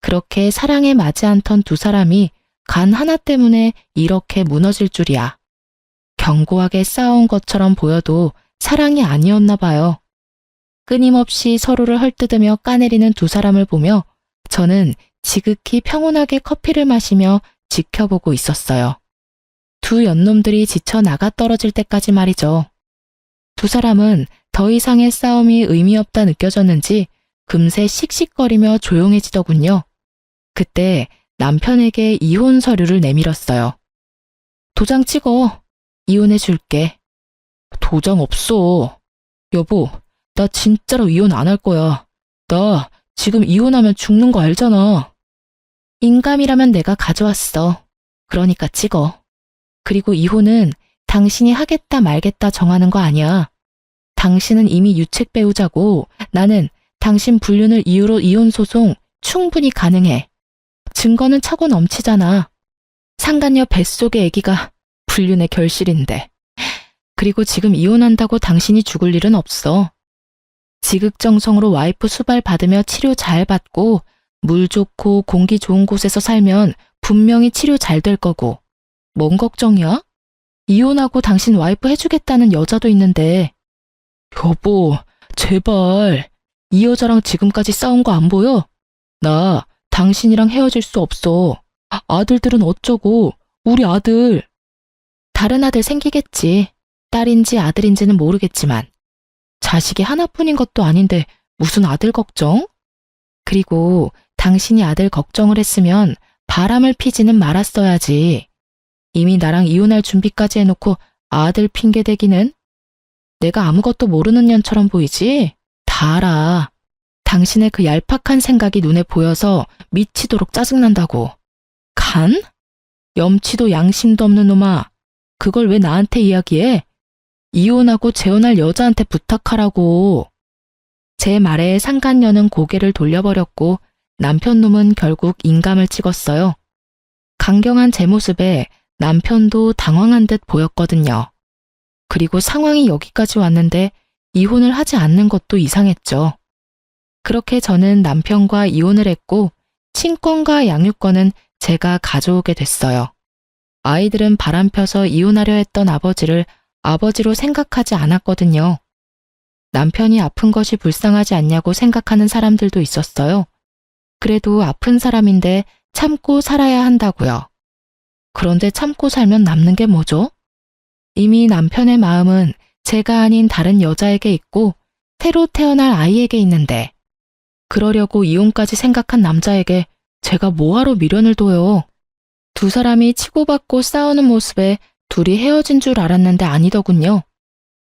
그렇게 사랑에 맞지 않던 두 사람이 간 하나 때문에 이렇게 무너질 줄이야. 견고하게 싸운 것처럼 보여도 사랑이 아니었나 봐요. 끊임없이 서로를 헐뜯으며 까내리는 두 사람을 보며 저는 지극히 평온하게 커피를 마시며 지켜보고 있었어요. 두 연놈들이 지쳐 나가 떨어질 때까지 말이죠. 두 사람은 더 이상의 싸움이 의미 없다 느껴졌는지 금세 씩씩거리며 조용해지더군요. 그때 남편에게 이혼 서류를 내밀었어요. 도장 찍어. 이혼해 줄게. 도장 없어. 여보, 나 진짜로 이혼 안 할 거야. 나 지금 이혼하면 죽는 거 알잖아. 인감이라면 내가 가져왔어. 그러니까 찍어. 그리고 이혼은 당신이 하겠다 말겠다 정하는 거 아니야. 당신은 이미 유책 배우자고 나는 당신 불륜을 이유로 이혼 소송 충분히 가능해. 증거는 차고 넘치잖아. 상간녀 뱃속의 아기가 불륜의 결실인데. 그리고 지금 이혼한다고 당신이 죽을 일은 없어. 지극정성으로 와이프 수발 받으며 치료 잘 받고 물 좋고 공기 좋은 곳에서 살면 분명히 치료 잘 될 거고. 뭔 걱정이야? 이혼하고 당신 와이프 해주겠다는 여자도 있는데. 여보, 제발. 이 여자랑 지금까지 싸운 거 안 보여? 나 당신이랑 헤어질 수 없어. 아들들은 어쩌고, 우리 아들. 다른 아들 생기겠지. 딸인지 아들인지는 모르겠지만. 자식이 하나뿐인 것도 아닌데 무슨 아들 걱정? 그리고 당신이 아들 걱정을 했으면 바람을 피지는 말았어야지. 이미 나랑 이혼할 준비까지 해놓고 아들 핑계대기는? 내가 아무것도 모르는 년처럼 보이지? 다 알아. 당신의 그 얄팍한 생각이 눈에 보여서 미치도록 짜증난다고. 간? 염치도 양심도 없는 놈아. 그걸 왜 나한테 이야기해? 이혼하고 재혼할 여자한테 부탁하라고. 제 말에 상간녀는 고개를 돌려버렸고 남편 놈은 결국 인감을 찍었어요. 강경한 제 모습에 남편도 당황한 듯 보였거든요. 그리고 상황이 여기까지 왔는데 이혼을 하지 않는 것도 이상했죠. 그렇게 저는 남편과 이혼을 했고 친권과 양육권은 제가 가져오게 됐어요. 아이들은 바람펴서 이혼하려 했던 아버지를 아버지로 생각하지 않았거든요. 남편이 아픈 것이 불쌍하지 않냐고 생각하는 사람들도 있었어요. 그래도 아픈 사람인데 참고 살아야 한다고요. 그런데 참고 살면 남는 게 뭐죠? 이미 남편의 마음은 제가 아닌 다른 여자에게 있고 새로 태어날 아이에게 있는데 그러려고 이혼까지 생각한 남자에게 제가 뭐하러 미련을 둬요. 두 사람이 치고받고 싸우는 모습에 둘이 헤어진 줄 알았는데 아니더군요.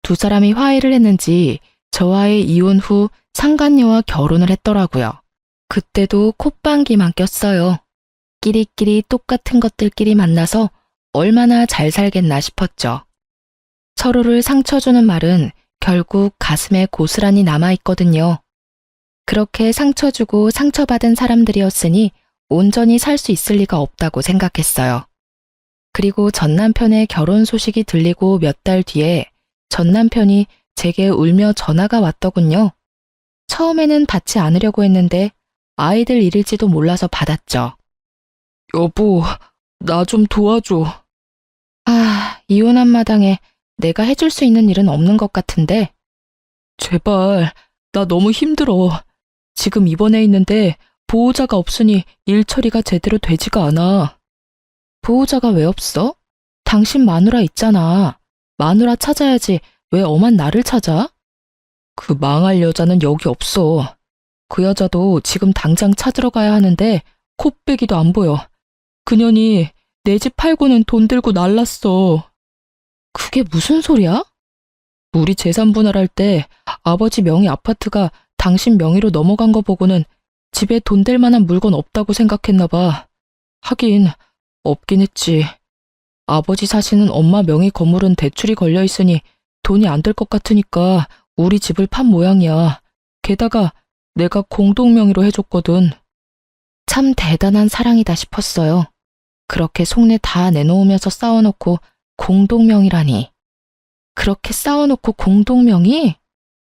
두 사람이 화해를 했는지 저와의 이혼 후 상간녀와 결혼을 했더라고요. 그때도 콧방귀만 꼈어요. 끼리끼리 똑같은 것들끼리 만나서 얼마나 잘 살겠나 싶었죠. 서로를 상처 주는 말은 결국 가슴에 고스란히 남아있거든요. 그렇게 상처 주고 상처받은 사람들이었으니 온전히 살 수 있을 리가 없다고 생각했어요. 그리고 전 남편의 결혼 소식이 들리고 몇 달 뒤에 전 남편이 제게 울며 전화가 왔더군요. 처음에는 받지 않으려고 했는데 아이들 일일지도 몰라서 받았죠. 여보, 나 좀 도와줘. 이혼한 마당에 내가 해줄 수 있는 일은 없는 것 같은데. 제발, 나 너무 힘들어. 지금 입원해 있는데 보호자가 없으니 일 처리가 제대로 되지가 않아. 보호자가 왜 없어? 당신 마누라 있잖아. 마누라 찾아야지 왜 엄한 나를 찾아? 그 망할 여자는 여기 없어. 그 여자도 지금 당장 찾으러 가야 하는데 코빼기도 안 보여. 그년이 내 집 팔고는 돈 들고 날랐어. 그게 무슨 소리야? 우리 재산 분할할 때 아버지 명의 아파트가 당신 명의로 넘어간 거 보고는 집에 돈 될 만한 물건 없다고 생각했나 봐. 하긴 없긴 했지. 아버지 사시는 엄마 명의 건물은 대출이 걸려 있으니 돈이 안 될 것 같으니까 우리 집을 판 모양이야. 게다가 내가 공동 명의로 해줬거든. 참 대단한 사랑이다 싶었어요. 그렇게 속내 다 내놓으면서 싸워놓고 공동명의라니. 그렇게 싸워놓고 공동명의?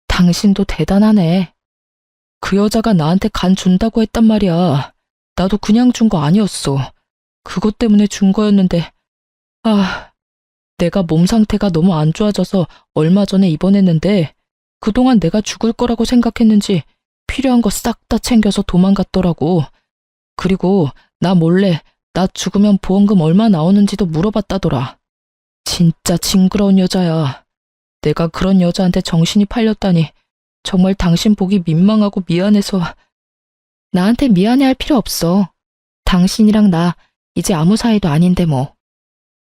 당신도 대단하네. 그 여자가 나한테 간 준다고 했단 말이야. 나도 그냥 준 거 아니었어. 그것 때문에 준 거였는데 내가 몸 상태가 너무 안 좋아져서 얼마 전에 입원했는데 그동안 내가 죽을 거라고 생각했는지 필요한 거 싹 다 챙겨서 도망갔더라고. 그리고 나 몰래 나 죽으면 보험금 얼마 나오는지도 물어봤다더라. 진짜 징그러운 여자야. 내가 그런 여자한테 정신이 팔렸다니 정말 당신 보기 민망하고 미안해서. 나한테 미안해할 필요 없어. 당신이랑 나 이제 아무 사이도 아닌데 뭐.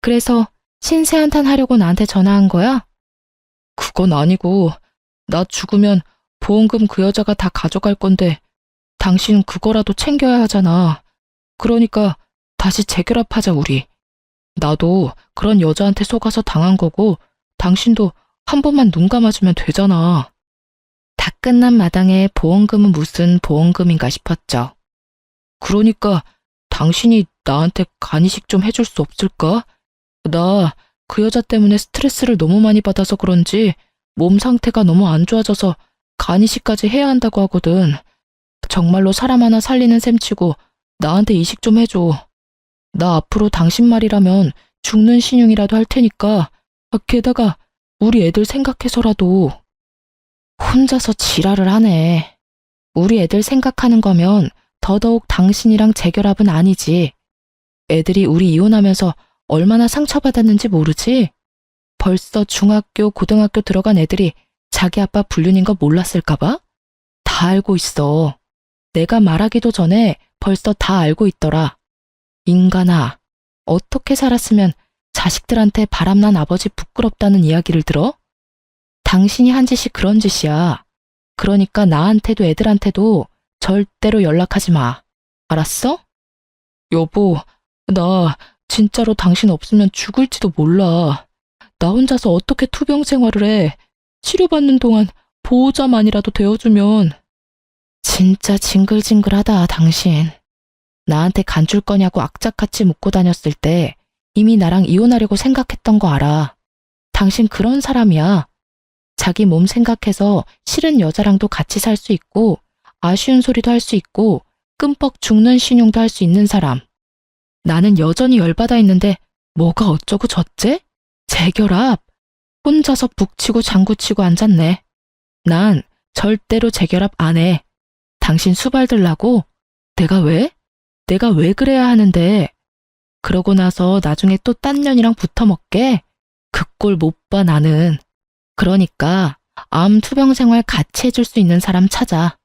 그래서 신세한탄 하려고 나한테 전화한 거야? 그건 아니고 나 죽으면 보험금 그 여자가 다 가져갈 건데 당신 그거라도 챙겨야 하잖아. 그러니까 다시 재결합하자 우리. 나도 그런 여자한테 속아서 당한 거고 당신도 한 번만 눈 감아주면 되잖아. 다 끝난 마당에 보험금은 무슨 보험금인가 싶었죠. 그러니까 당신이 나한테 간이식 좀 해줄 수 없을까? 나 그 여자 때문에 스트레스를 너무 많이 받아서 그런지 몸 상태가 너무 안 좋아져서 간이식까지 해야 한다고 하거든. 정말로 사람 하나 살리는 셈치고 나한테 이식 좀 해줘. 나 앞으로 당신 말이라면 죽는 신용이라도 할 테니까. 게다가 우리 애들 생각해서라도. 혼자서 지랄을 하네. 우리 애들 생각하는 거면 더더욱 당신이랑 재결합은 아니지. 애들이 우리 이혼하면서 얼마나 상처받았는지 모르지? 벌써 중학교, 고등학교 들어간 애들이 자기 아빠 불륜인 거 몰랐을까봐? 다 알고 있어. 내가 말하기도 전에 벌써 다 알고 있더라. 인간아, 어떻게 살았으면 자식들한테 바람난 아버지 부끄럽다는 이야기를 들어? 당신이 한 짓이 그런 짓이야. 그러니까 나한테도 애들한테도 절대로 연락하지 마. 알았어? 여보, 나 진짜로 당신 없으면 죽을지도 몰라. 나 혼자서 어떻게 투병 생활을 해. 치료받는 동안 보호자만이라도 되어주면. 진짜 징글징글하다, 당신. 나한테 간 줄 거냐고 악착같이 묻고 다녔을 때 이미 나랑 이혼하려고 생각했던 거 알아. 당신 그런 사람이야. 자기 몸 생각해서 싫은 여자랑도 같이 살 수 있고 아쉬운 소리도 할 수 있고 끔뻑 죽는 신용도 할 수 있는 사람. 나는 여전히 열받아 있는데 뭐가 어쩌고 저째? 재결합. 혼자서 북치고 장구치고 앉았네. 난 절대로 재결합 안 해. 당신 수발 들라고? 내가 왜? 내가 왜 그래야 하는데? 그러고 나서 나중에 또 딴 년이랑 붙어먹게? 그 꼴 못 봐 나는. 그러니까 암 투병 생활 같이 해줄 수 있는 사람 찾아.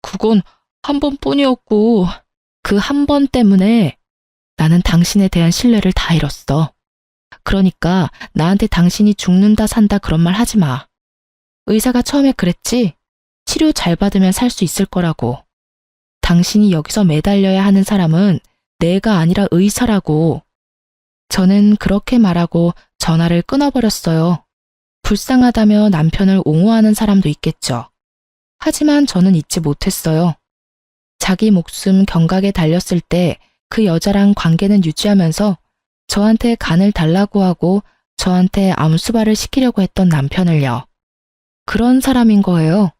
그건 한 번뿐이었고. 그 한 번 때문에 나는 당신에 대한 신뢰를 다 잃었어. 그러니까 나한테 당신이 죽는다 산다 그런 말 하지 마. 의사가 처음에 그랬지? 치료 잘 받으면 살 수 있을 거라고. 당신이 여기서 매달려야 하는 사람은 내가 아니라 의사라고. 저는 그렇게 말하고 전화를 끊어버렸어요. 불쌍하다며 남편을 옹호하는 사람도 있겠죠. 하지만 저는 잊지 못했어요. 자기 목숨 경각에 달렸을 때 그 여자랑 관계는 유지하면서 저한테 간을 달라고 하고 저한테 암수발을 시키려고 했던 남편을요. 그런 사람인 거예요.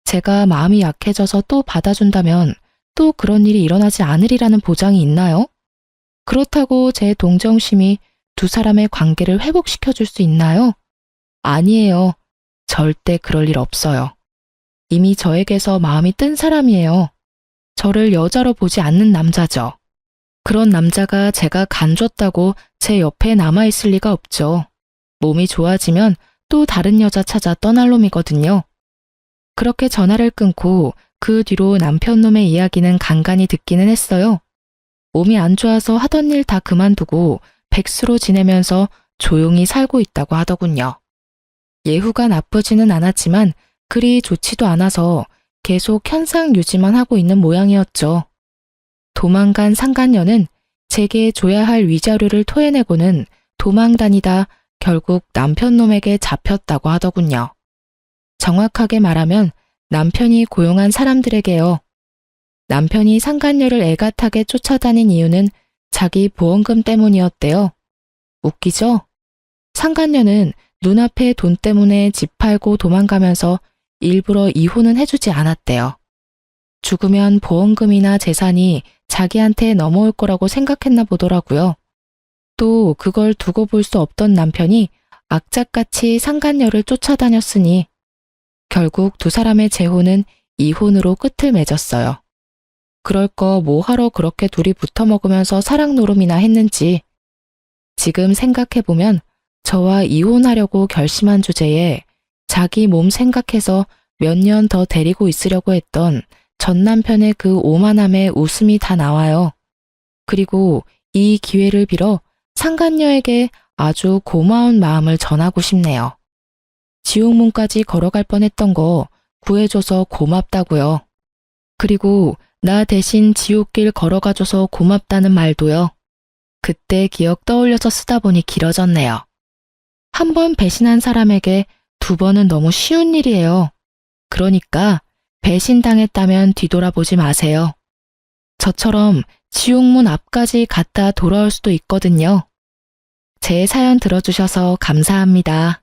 제가 마음이 약해져서 또 받아준다면 또 그런 일이 일어나지 않으리라는 보장이 있나요? 그렇다고 제 동정심이 두 사람의 관계를 회복시켜줄 수 있나요? 아니에요. 절대 그럴 일 없어요. 이미 저에게서 마음이 뜬 사람이에요. 저를 여자로 보지 않는 남자죠. 그런 남자가 제가 간 줬다고 제 옆에 남아있을 리가 없죠. 몸이 좋아지면 또 다른 여자 찾아 떠날 놈이거든요. 그렇게 전화를 끊고 그 뒤로 남편 놈의 이야기는 간간히 듣기는 했어요. 몸이 안 좋아서 하던 일 다 그만두고 백수로 지내면서 조용히 살고 있다고 하더군요. 예후가 나쁘지는 않았지만 그리 좋지도 않아서 계속 현상 유지만 하고 있는 모양이었죠. 도망간 상간녀는 제게 줘야 할 위자료를 토해내고는 도망 다니다 결국 남편 놈에게 잡혔다고 하더군요. 정확하게 말하면 남편이 고용한 사람들에게요. 남편이 상간녀를 애가타게 쫓아다닌 이유는 자기 보험금 때문이었대요. 웃기죠? 상간녀는 눈앞에 돈 때문에 집 팔고 도망가면서 일부러 이혼은 해주지 않았대요. 죽으면 보험금이나 재산이 자기한테 넘어올 거라고 생각했나 보더라고요. 또 그걸 두고 볼 수 없던 남편이 악착같이 상간녀를 쫓아다녔으니 결국 두 사람의 재혼은 이혼으로 끝을 맺었어요. 그럴 거 뭐하러 그렇게 둘이 붙어먹으면서 사랑 노름이나 했는지. 지금 생각해보면 저와 이혼하려고 결심한 주제에 자기 몸 생각해서 몇 년 더 데리고 있으려고 했던 전 남편의 그 오만함에 웃음이 다 나와요. 그리고 이 기회를 빌어 상간녀에게 아주 고마운 마음을 전하고 싶네요. 지옥문까지 걸어갈 뻔했던 거 구해줘서 고맙다고요. 그리고 나 대신 지옥길 걸어가줘서 고맙다는 말도요. 그때 기억 떠올려서 쓰다 보니 길어졌네요. 한 번 배신한 사람에게 두 번은 너무 쉬운 일이에요. 그러니까 배신당했다면 뒤돌아보지 마세요. 저처럼 지옥문 앞까지 갔다 돌아올 수도 있거든요. 제 사연 들어주셔서 감사합니다.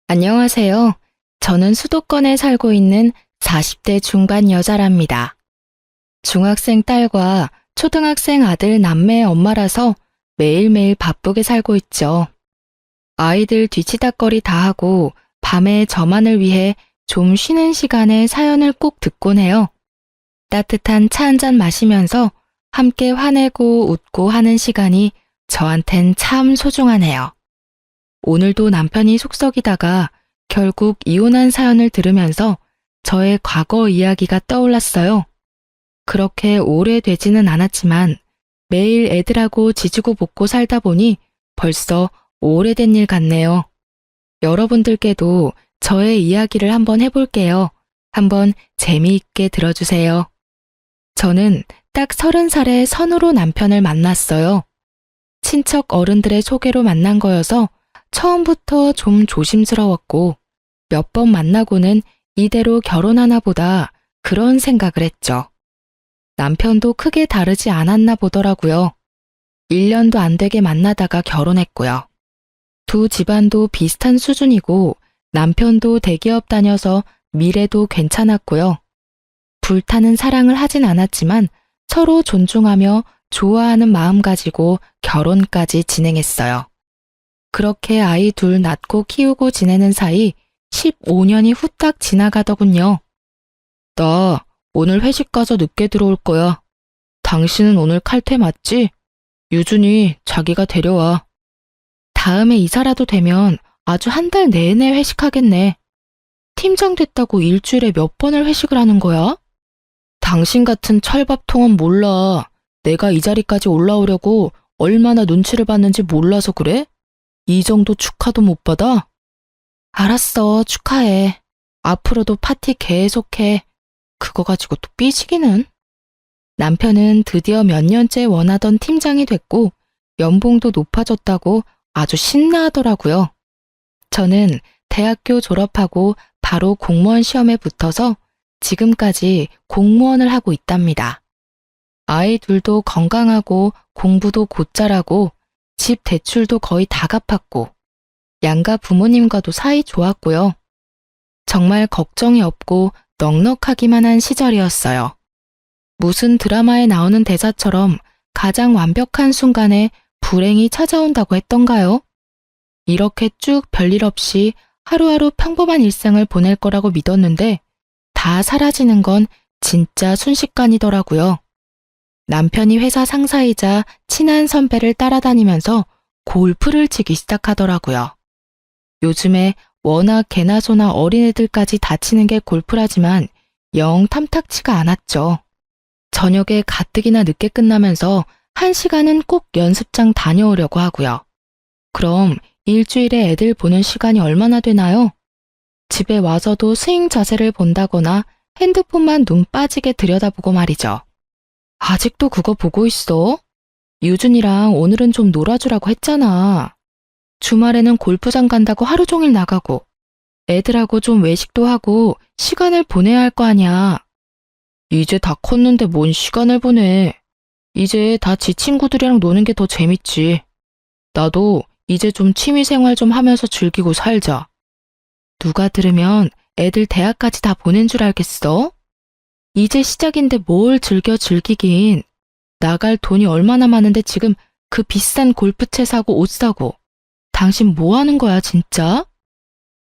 안녕하세요. 저는 수도권에 살고 있는 40대 중반 여자랍니다. 중학생 딸과 초등학생 아들 남매의 엄마라서 매일매일 바쁘게 살고 있죠. 아이들 뒤치다꺼리 다 하고 밤에 저만을 위해 좀 쉬는 시간에 사연을 꼭 듣곤 해요. 따뜻한 차 한잔 마시면서 함께 화내고 웃고 하는 시간이 저한텐 참 소중하네요. 오늘도 남편이 속썩이다가 결국 이혼한 사연을 들으면서 저의 과거 이야기가 떠올랐어요. 그렇게 오래되지는 않았지만 매일 애들하고 지지고 볶고 살다 보니 벌써 오래된 일 같네요. 여러분들께도 저의 이야기를 한번 해볼게요. 한번 재미있게 들어주세요. 저는 딱 30살에 선으로 남편을 만났어요. 친척 어른들의 소개로 만난 거여서 처음부터 좀 조심스러웠고 몇 번 만나고는 이대로 결혼하나 보다 그런 생각을 했죠. 남편도 크게 다르지 않았나 보더라고요. 1년도 안 되게 만나다가 결혼했고요. 두 집안도 비슷한 수준이고 남편도 대기업 다녀서 미래도 괜찮았고요. 불타는 사랑을 하진 않았지만 서로 존중하며 좋아하는 마음 가지고 결혼까지 진행했어요. 그렇게 아이 둘 낳고 키우고 지내는 사이 15년이 후딱 지나가더군요. 나 오늘 회식 가서 늦게 들어올 거야. 당신은 오늘 칼퇴 맞지? 유준이 자기가 데려와. 다음에 이사라도 되면 아주 한 달 내내 회식하겠네. 팀장 됐다고 일주일에 몇 번을 회식을 하는 거야? 당신 같은 철밥통은 몰라. 내가 이 자리까지 올라오려고 얼마나 눈치를 봤는지 몰라서 그래? 이 정도 축하도 못 받아? 알았어, 축하해. 앞으로도 파티 계속해. 그거 가지고 또 삐지기는. 남편은 드디어 몇 년째 원하던 팀장이 됐고 연봉도 높아졌다고 아주 신나하더라고요. 저는 대학교 졸업하고 바로 공무원 시험에 붙어서 지금까지 공무원을 하고 있답니다. 아이 둘도 건강하고 공부도 곧 잘하고 집 대출도 거의 다 갚았고 양가 부모님과도 사이 좋았고요. 정말 걱정이 없고 넉넉하기만 한 시절이었어요. 무슨 드라마에 나오는 대사처럼 가장 완벽한 순간에 불행이 찾아온다고 했던가요? 이렇게 쭉 별일 없이 하루하루 평범한 일상을 보낼 거라고 믿었는데 다 사라지는 건 진짜 순식간이더라고요. 남편이 회사 상사이자 친한 선배를 따라다니면서 골프를 치기 시작하더라고요. 요즘에 워낙 개나 소나 어린애들까지 다치는 게 골프라지만 영 탐탁치가 않았죠. 저녁에 가뜩이나 늦게 끝나면서 1시간은 꼭 연습장 다녀오려고 하고요. 그럼 일주일에 애들 보는 시간이 얼마나 되나요? 집에 와서도 스윙 자세를 본다거나 핸드폰만 눈 빠지게 들여다보고 말이죠. 아직도 그거 보고 있어? 유준이랑 오늘은 좀 놀아주라고 했잖아. 주말에는 골프장 간다고 하루 종일 나가고 애들하고 좀 외식도 하고 시간을 보내야 할 거 아니야. 이제 다 컸는데 뭔 시간을 보내. 이제 다 지 친구들이랑 노는 게 더 재밌지. 나도 이제 좀 취미생활 좀 하면서 즐기고 살자. 누가 들으면 애들 대학까지 다 보낸 줄 알겠어? 이제 시작인데 뭘 즐기긴. 나갈 돈이 얼마나 많은데 지금 그 비싼 골프채 사고 옷 사고. 당신 뭐 하는 거야 진짜?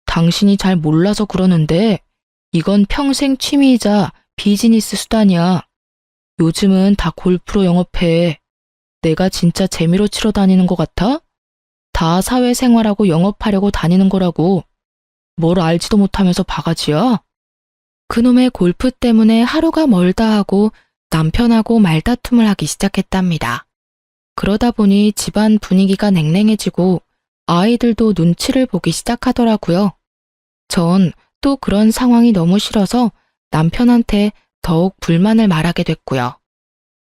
당신이 잘 몰라서 그러는데 이건 평생 취미이자 비즈니스 수단이야. 요즘은 다 골프로 영업해. 내가 진짜 재미로 치러 다니는 것 같아? 다 사회생활하고 영업하려고 다니는 거라고. 뭘 알지도 못하면서 바가지야? 그놈의 골프 때문에 하루가 멀다 하고 남편하고 말다툼을 하기 시작했답니다. 그러다 보니 집안 분위기가 냉랭해지고 아이들도 눈치를 보기 시작하더라고요. 전 또 그런 상황이 너무 싫어서 남편한테 더욱 불만을 말하게 됐고요.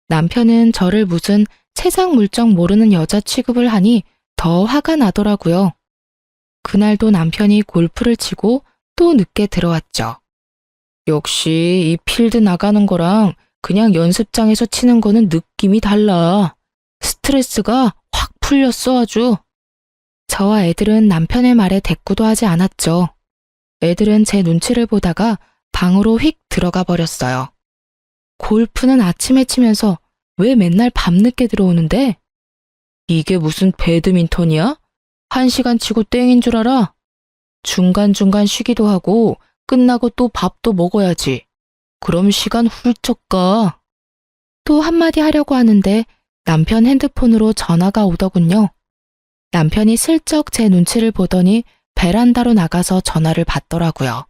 남편은 저를 무슨 세상 물정 모르는 여자 취급을 하니 더 화가 나더라고요. 그날도 남편이 골프를 치고 또 늦게 들어왔죠. 역시 이 필드 나가는 거랑 그냥 연습장에서 치는 거는 느낌이 달라. 스트레스가 확 풀렸어 아주. 저와 애들은 남편의 말에 대꾸도 하지 않았죠. 애들은 제 눈치를 보다가 방으로 휙 들어가 버렸어요. 골프는 아침에 치면서 왜 맨날 밤늦게 들어오는데? 이게 무슨 배드민턴이야? 1시간 치고 땡인 줄 알아? 중간중간 쉬기도 하고 끝나고 또 밥도 먹어야지. 그럼 시간 훌쩍 가. 또 한마디 하려고 하는데 남편 핸드폰으로 전화가 오더군요. 남편이 슬쩍 제 눈치를 보더니 베란다로 나가서 전화를 받더라고요.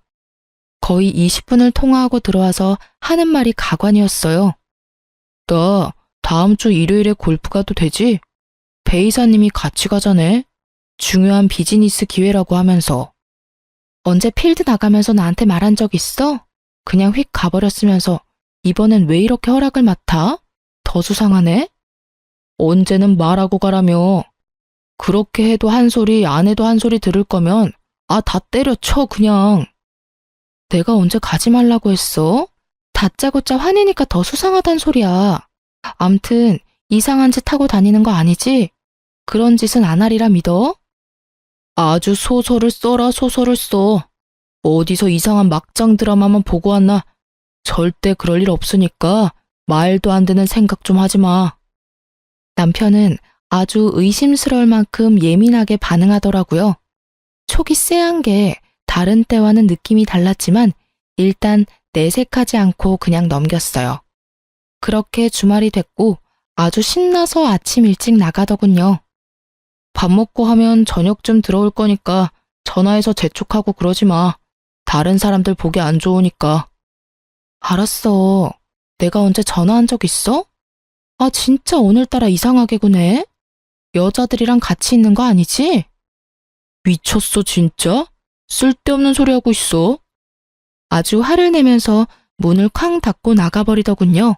거의 20분을 통화하고 들어와서 하는 말이 가관이었어요. 나 다음 주 일요일에 골프 가도 되지? 배 이사님이 같이 가자네. 중요한 비즈니스 기회라고 하면서. 언제 필드 나가면서 나한테 말한 적 있어? 그냥 휙 가버렸으면서 이번엔 왜 이렇게 허락을 맡아? 더 수상하네? 언제는 말하고 가라며. 그렇게 해도 한 소리 안 해도 한 소리 들을 거면 다 때려쳐 그냥. 내가 언제 가지 말라고 했어? 다짜고짜 화내니까 더 수상하단 소리야. 암튼 이상한 짓 하고 다니는 거 아니지? 그런 짓은 안 하리라 믿어? 아주 소설을 써라 소설을 써. 어디서 이상한 막장 드라마만 보고 왔나? 절대 그럴 일 없으니까 말도 안 되는 생각 좀 하지 마. 남편은 아주 의심스러울 만큼 예민하게 반응하더라고요. 촉이 쎄한 게 다른 때와는 느낌이 달랐지만 일단 내색하지 않고 그냥 넘겼어요. 그렇게 주말이 됐고 아주 신나서 아침 일찍 나가더군요. 밥 먹고 하면 저녁쯤 들어올 거니까 전화해서 재촉하고 그러지 마. 다른 사람들 보기 안 좋으니까. 알았어. 내가 언제 전화한 적 있어? 진짜 오늘따라 이상하게 구네. 여자들이랑 같이 있는 거 아니지? 미쳤어 진짜? 쓸데없는 소리 하고 있어. 아주 화를 내면서 문을 쾅 닫고 나가버리더군요.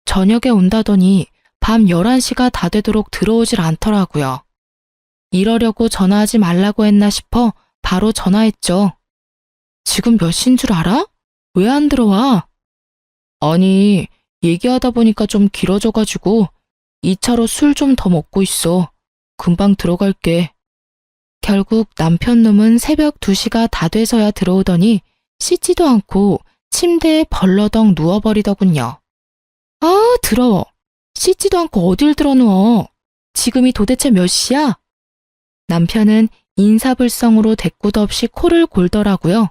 저녁에 온다더니 밤 11시가 다 되도록 들어오질 않더라고요. 이러려고 전화하지 말라고 했나 싶어 바로 전화했죠. 지금 몇 시인 줄 알아? 왜 안 들어와? 아니, 얘기하다 보니까 좀 길어져가지고 2차로 술 좀 더 먹고 있어. 금방 들어갈게. 결국 남편 놈은 새벽 2시가 다 돼서야 들어오더니 씻지도 않고 침대에 벌러덩 누워버리더군요. 더러워. 씻지도 않고 어딜 들어누워. 지금이 도대체 몇 시야? 남편은 인사불성으로 대꾸도 없이 코를 골더라고요.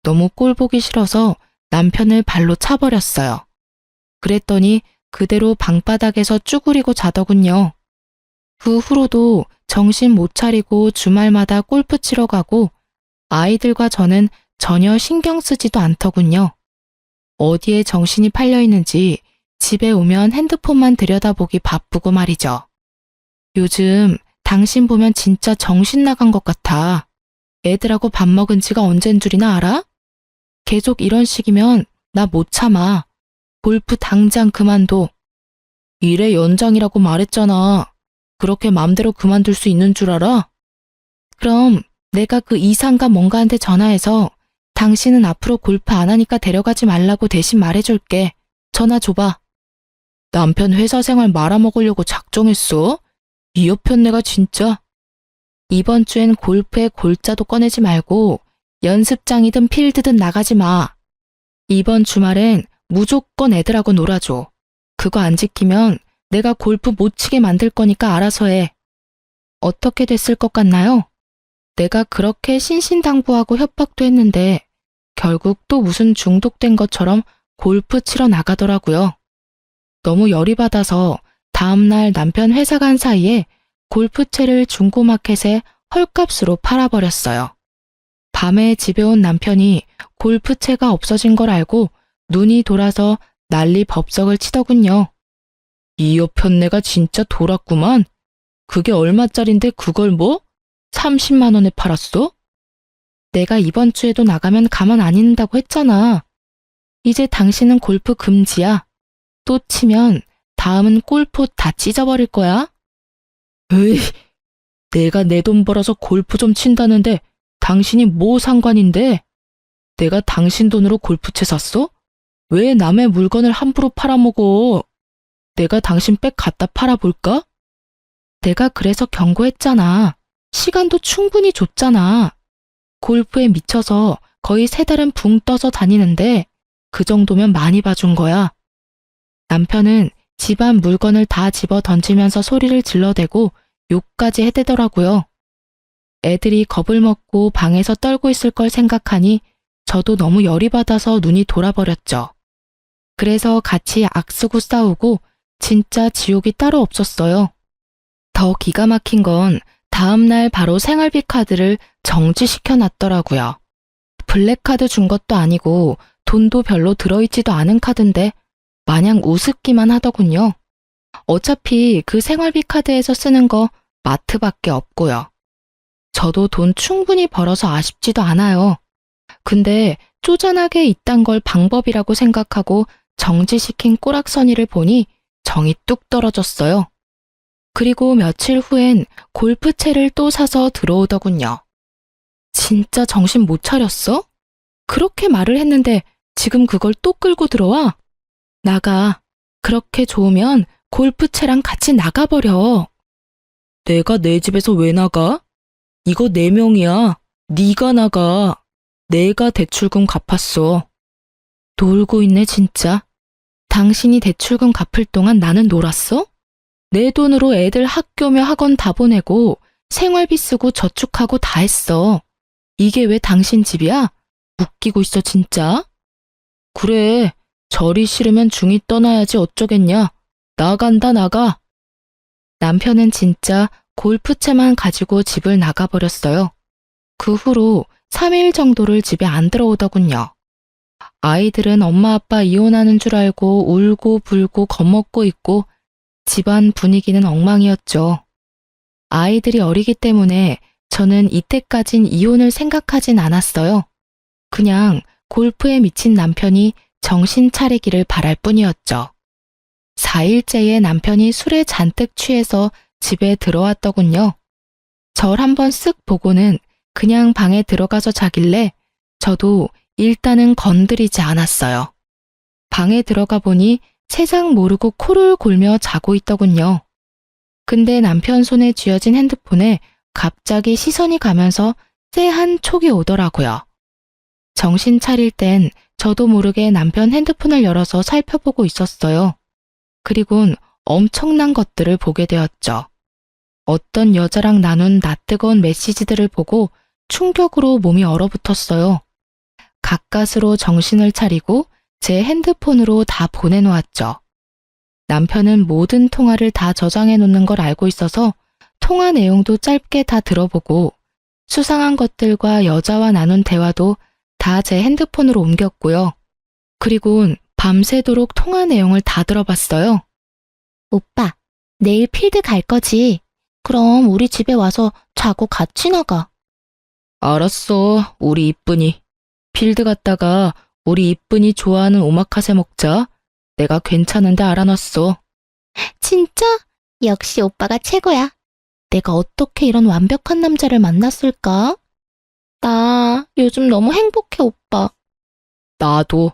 너무 꼴 보기 싫어서 남편을 발로 차버렸어요. 그랬더니 그대로 방바닥에서 쭈그리고 자더군요. 그 후로도 정신 못 차리고 주말마다 골프 치러 가고 아이들과 저는 전혀 신경 쓰지도 않더군요. 어디에 정신이 팔려 있는지 집에 오면 핸드폰만 들여다보기 바쁘고 말이죠. 요즘 당신 보면 진짜 정신 나간 것 같아. 애들하고 밥 먹은 지가 언젠 줄이나 알아? 계속 이런 식이면 나 못 참아. 골프 당장 그만둬. 일의 연장이라고 말했잖아. 그렇게 맘대로 그만둘 수 있는 줄 알아? 그럼 내가 그 이상가 뭔가한테 전화해서 당신은 앞으로 골프 안 하니까 데려가지 말라고 대신 말해줄게. 전화 줘봐. 남편 회사 생활 말아먹으려고 작정했어? 이 여편네가 진짜. 이번 주엔 골프에 골자도 꺼내지 말고 연습장이든 필드든 나가지 마. 이번 주말엔 무조건 애들하고 놀아줘. 그거 안 지키면 내가 골프 못 치게 만들 거니까 알아서 해. 어떻게 됐을 것 같나요? 내가 그렇게 신신당부하고 협박도 했는데 결국 또 무슨 중독된 것처럼 골프 치러 나가더라고요. 너무 열이 받아서 다음날 남편 회사 간 사이에 골프채를 중고마켓에 헐값으로 팔아버렸어요. 밤에 집에 온 남편이 골프채가 없어진 걸 알고 눈이 돌아서 난리 법석을 치더군요. 이 여편네가 진짜 돌았구만. 그게 얼마짜린데 그걸 뭐? 30만 원에 팔았어? 내가 이번 주에도 나가면 가만 안 있는다고 했잖아. 이제 당신은 골프 금지야. 또 치면 다음은 골프 다 찢어버릴 거야. 에이, 내가 내 돈 벌어서 골프 좀 친다는데 당신이 뭐 상관인데? 내가 당신 돈으로 골프채 샀어? 왜 남의 물건을 함부로 팔아먹어? 내가 당신 백 갖다 팔아볼까? 내가 그래서 경고했잖아. 시간도 충분히 줬잖아. 골프에 미쳐서 거의 3달은 붕 떠서 다니는데 그 정도면 많이 봐준 거야. 남편은 집안 물건을 다 집어 던지면서 소리를 질러대고 욕까지 해대더라고요. 애들이 겁을 먹고 방에서 떨고 있을 걸 생각하니 저도 너무 열이 받아서 눈이 돌아버렸죠. 그래서 같이 악쓰고 싸우고 진짜 지옥이 따로 없었어요. 더 기가 막힌 건 다음날 바로 생활비 카드를 정지시켜 놨더라고요. 블랙카드 준 것도 아니고 돈도 별로 들어있지도 않은 카드인데 마냥 우습기만 하더군요. 어차피 그 생활비 카드에서 쓰는 거 마트밖에 없고요. 저도 돈 충분히 벌어서 아쉽지도 않아요. 근데 쪼잔하게 이딴 걸 방법이라고 생각하고 정지시킨 꼬락서니를 보니 정이 뚝 떨어졌어요. 그리고 며칠 후엔 골프채를 또 사서 들어오더군요. 진짜 정신 못 차렸어? 그렇게 말을 했는데 지금 그걸 또 끌고 들어와? 나가. 그렇게 좋으면 골프채랑 같이 나가버려. 내가 내 집에서 왜 나가? 이거 내 명이야. 네가 나가. 내가 대출금 갚았어. 놀고 있네 진짜. 당신이 대출금 갚을 동안 나는 놀았어? 내 돈으로 애들 학교며 학원 다 보내고 생활비 쓰고 저축하고 다 했어. 이게 왜 당신 집이야? 웃기고 있어 진짜? 그래, 절이 싫으면 중이 떠나야지 어쩌겠냐. 나간다 나가. 남편은 진짜 골프채만 가지고 집을 나가버렸어요. 그 후로 3일 정도를 집에 안 들어오더군요. 아이들은 엄마 아빠 이혼하는 줄 알고 울고 불고 겁먹고 있고 집안 분위기는 엉망이었죠. 아이들이 어리기 때문에 저는 이때까진 이혼을 생각하진 않았어요. 그냥 골프에 미친 남편이 정신 차리기를 바랄 뿐이었죠. 4일째에 남편이 술에 잔뜩 취해서 집에 들어왔더군요. 절 한번 쓱 보고는 그냥 방에 들어가서 자길래 저도 일단은 건드리지 않았어요. 방에 들어가 보니 세상 모르고 코를 골며 자고 있더군요. 근데 남편 손에 쥐어진 핸드폰에 갑자기 시선이 가면서 쎄한 촉이 오더라고요. 정신 차릴 땐 저도 모르게 남편 핸드폰을 열어서 살펴보고 있었어요. 그리곤 엄청난 것들을 보게 되었죠. 어떤 여자랑 나눈 낯뜨거운 메시지들을 보고 충격으로 몸이 얼어붙었어요. 가까스로 정신을 차리고 제 핸드폰으로 다 보내놓았죠. 남편은 모든 통화를 다 저장해 놓는 걸 알고 있어서 통화 내용도 짧게 다 들어보고 수상한 것들과 여자와 나눈 대화도 다 제 핸드폰으로 옮겼고요. 그리곤 밤새도록 통화 내용을 다 들어봤어요. 오빠, 내일 필드 갈 거지? 그럼 우리 집에 와서 자고 같이 나가. 알았어, 우리 이쁜이. 필드 갔다가 우리 이쁜이 좋아하는 오마카세 먹자. 내가 괜찮은데 알아놨어. 진짜? 역시 오빠가 최고야. 내가 어떻게 이런 완벽한 남자를 만났을까? 나 요즘 너무 행복해, 오빠. 나도.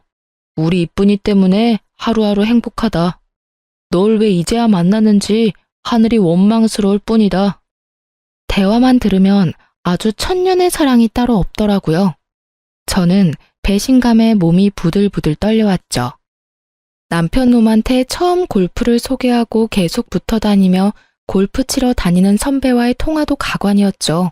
우리 이쁜이 때문에 하루하루 행복하다. 널 왜 이제야 만나는지 하늘이 원망스러울 뿐이다. 대화만 들으면 아주 천년의 사랑이 따로 없더라고요. 저는 배신감에 몸이 부들부들 떨려왔죠. 남편 놈한테 처음 골프를 소개하고 계속 붙어 다니며 골프 치러 다니는 선배와의 통화도 가관이었죠.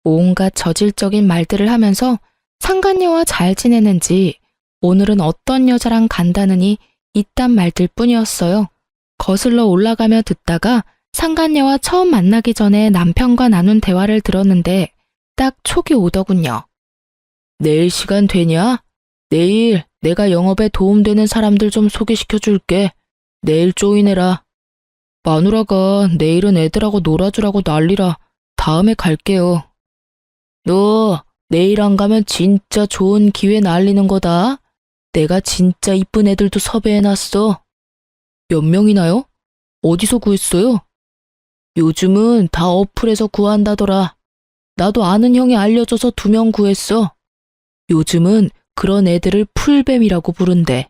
온갖 저질적인 말들을 하면서 상간녀와 잘 지내는지 오늘은 어떤 여자랑 간다느니 이딴 말들 뿐이었어요. 거슬러 올라가며 듣다가 상간녀와 처음 만나기 전에 남편과 나눈 대화를 들었는데 딱 촉이 오더군요. 내일 시간 되냐? 내일 내가 영업에 도움되는 사람들 좀 소개시켜 줄게. 내일 조인해라. 마누라가 내일은 애들하고 놀아주라고 난리라. 다음에 갈게요. 너 내일 안 가면 진짜 좋은 기회 날리는 거다. 내가 진짜 이쁜 애들도 섭외해놨어. 몇 명이나요? 어디서 구했어요? 요즘은 다 어플에서 구한다더라. 나도 아는 형이 알려줘서 2명 구했어. 요즘은 그런 애들을 풀뱀이라고 부른대.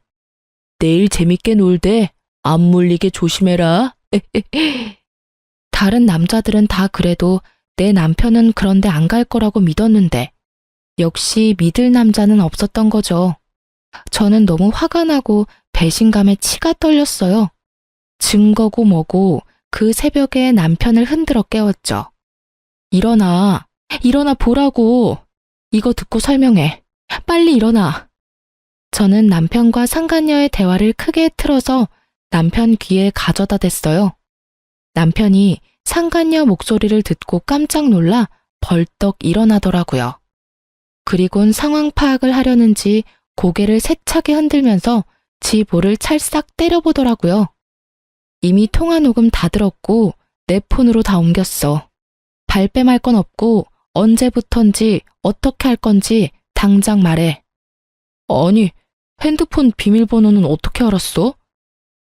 내일 재밌게 놀대. 안 물리게 조심해라. 다른 남자들은 다 그래도 내 남편은 그런데 안 갈 거라고 믿었는데 역시 믿을 남자는 없었던 거죠. 저는 너무 화가 나고 배신감에 치가 떨렸어요. 증거고 뭐고 그 새벽에 남편을 흔들어 깨웠죠. 일어나, 일어나 보라고. 이거 듣고 설명해. 빨리 일어나. 저는 남편과 상간녀의 대화를 크게 틀어서 남편 귀에 가져다 댔어요. 남편이 상간녀 목소리를 듣고 깜짝 놀라 벌떡 일어나더라고요. 그리곤 상황 파악을 하려는지 고개를 세차게 흔들면서 지 볼을 찰싹 때려보더라고요. 이미 통화 녹음 다 들었고 내 폰으로 다 옮겼어. 발뺌할 건 없고 언제부턴지 어떻게 할 건지 당장 말해. 아니, 핸드폰 비밀번호는 어떻게 알았어?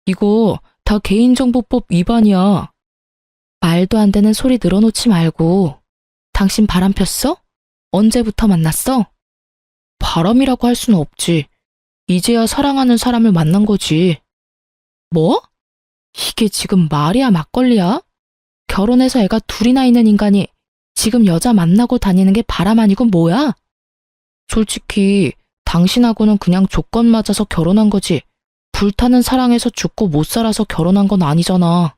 이거 다 개인정보법 위반이야. 말도 안 되는 소리 늘어놓지 말고. 당신 바람 폈어? 언제부터 만났어? 바람이라고 할 수는 없지. 이제야 사랑하는 사람을 만난 거지. 뭐? 이게 지금 말이야 막걸리야? 결혼해서 애가 둘이나 있는 인간이 지금 여자 만나고 다니는 게 바람 아니고 뭐야? 솔직히 당신하고는 그냥 조건 맞아서 결혼한 거지. 불타는 사랑에서 죽고 못 살아서 결혼한 건 아니잖아.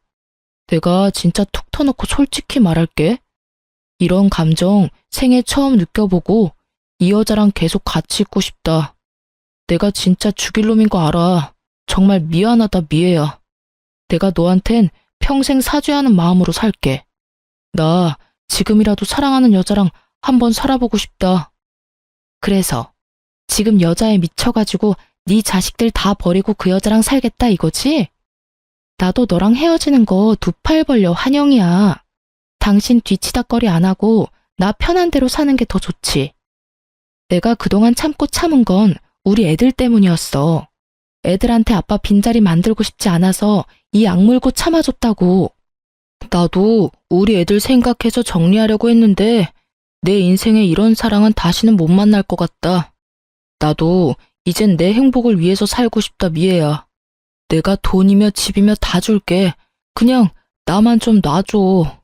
내가 진짜 툭 터놓고 솔직히 말할게. 이런 감정 생애 처음 느껴보고 이 여자랑 계속 같이 있고 싶다. 내가 진짜 죽일 놈인 거 알아. 정말 미안하다 미애야. 내가 너한텐 평생 사죄하는 마음으로 살게. 나 지금이라도 사랑하는 여자랑 한번 살아보고 싶다. 그래서 지금 여자에 미쳐가지고 네 자식들 다 버리고 그 여자랑 살겠다 이거지? 나도 너랑 헤어지는 거 2팔 벌려 환영이야. 당신 뒤치다꺼리 안 하고 나 편한 대로 사는 게 더 좋지. 내가 그동안 참고 참은 건 우리 애들 때문이었어. 애들한테 아빠 빈자리 만들고 싶지 않아서 이 악물고 참아줬다고. 나도 우리 애들 생각해서 정리하려고 했는데 내 인생에 이런 사랑은 다시는 못 만날 것 같다. 나도 이젠 내 행복을 위해서 살고 싶다 미애야. 내가 돈이며 집이며 다 줄게. 그냥 나만 좀 놔줘.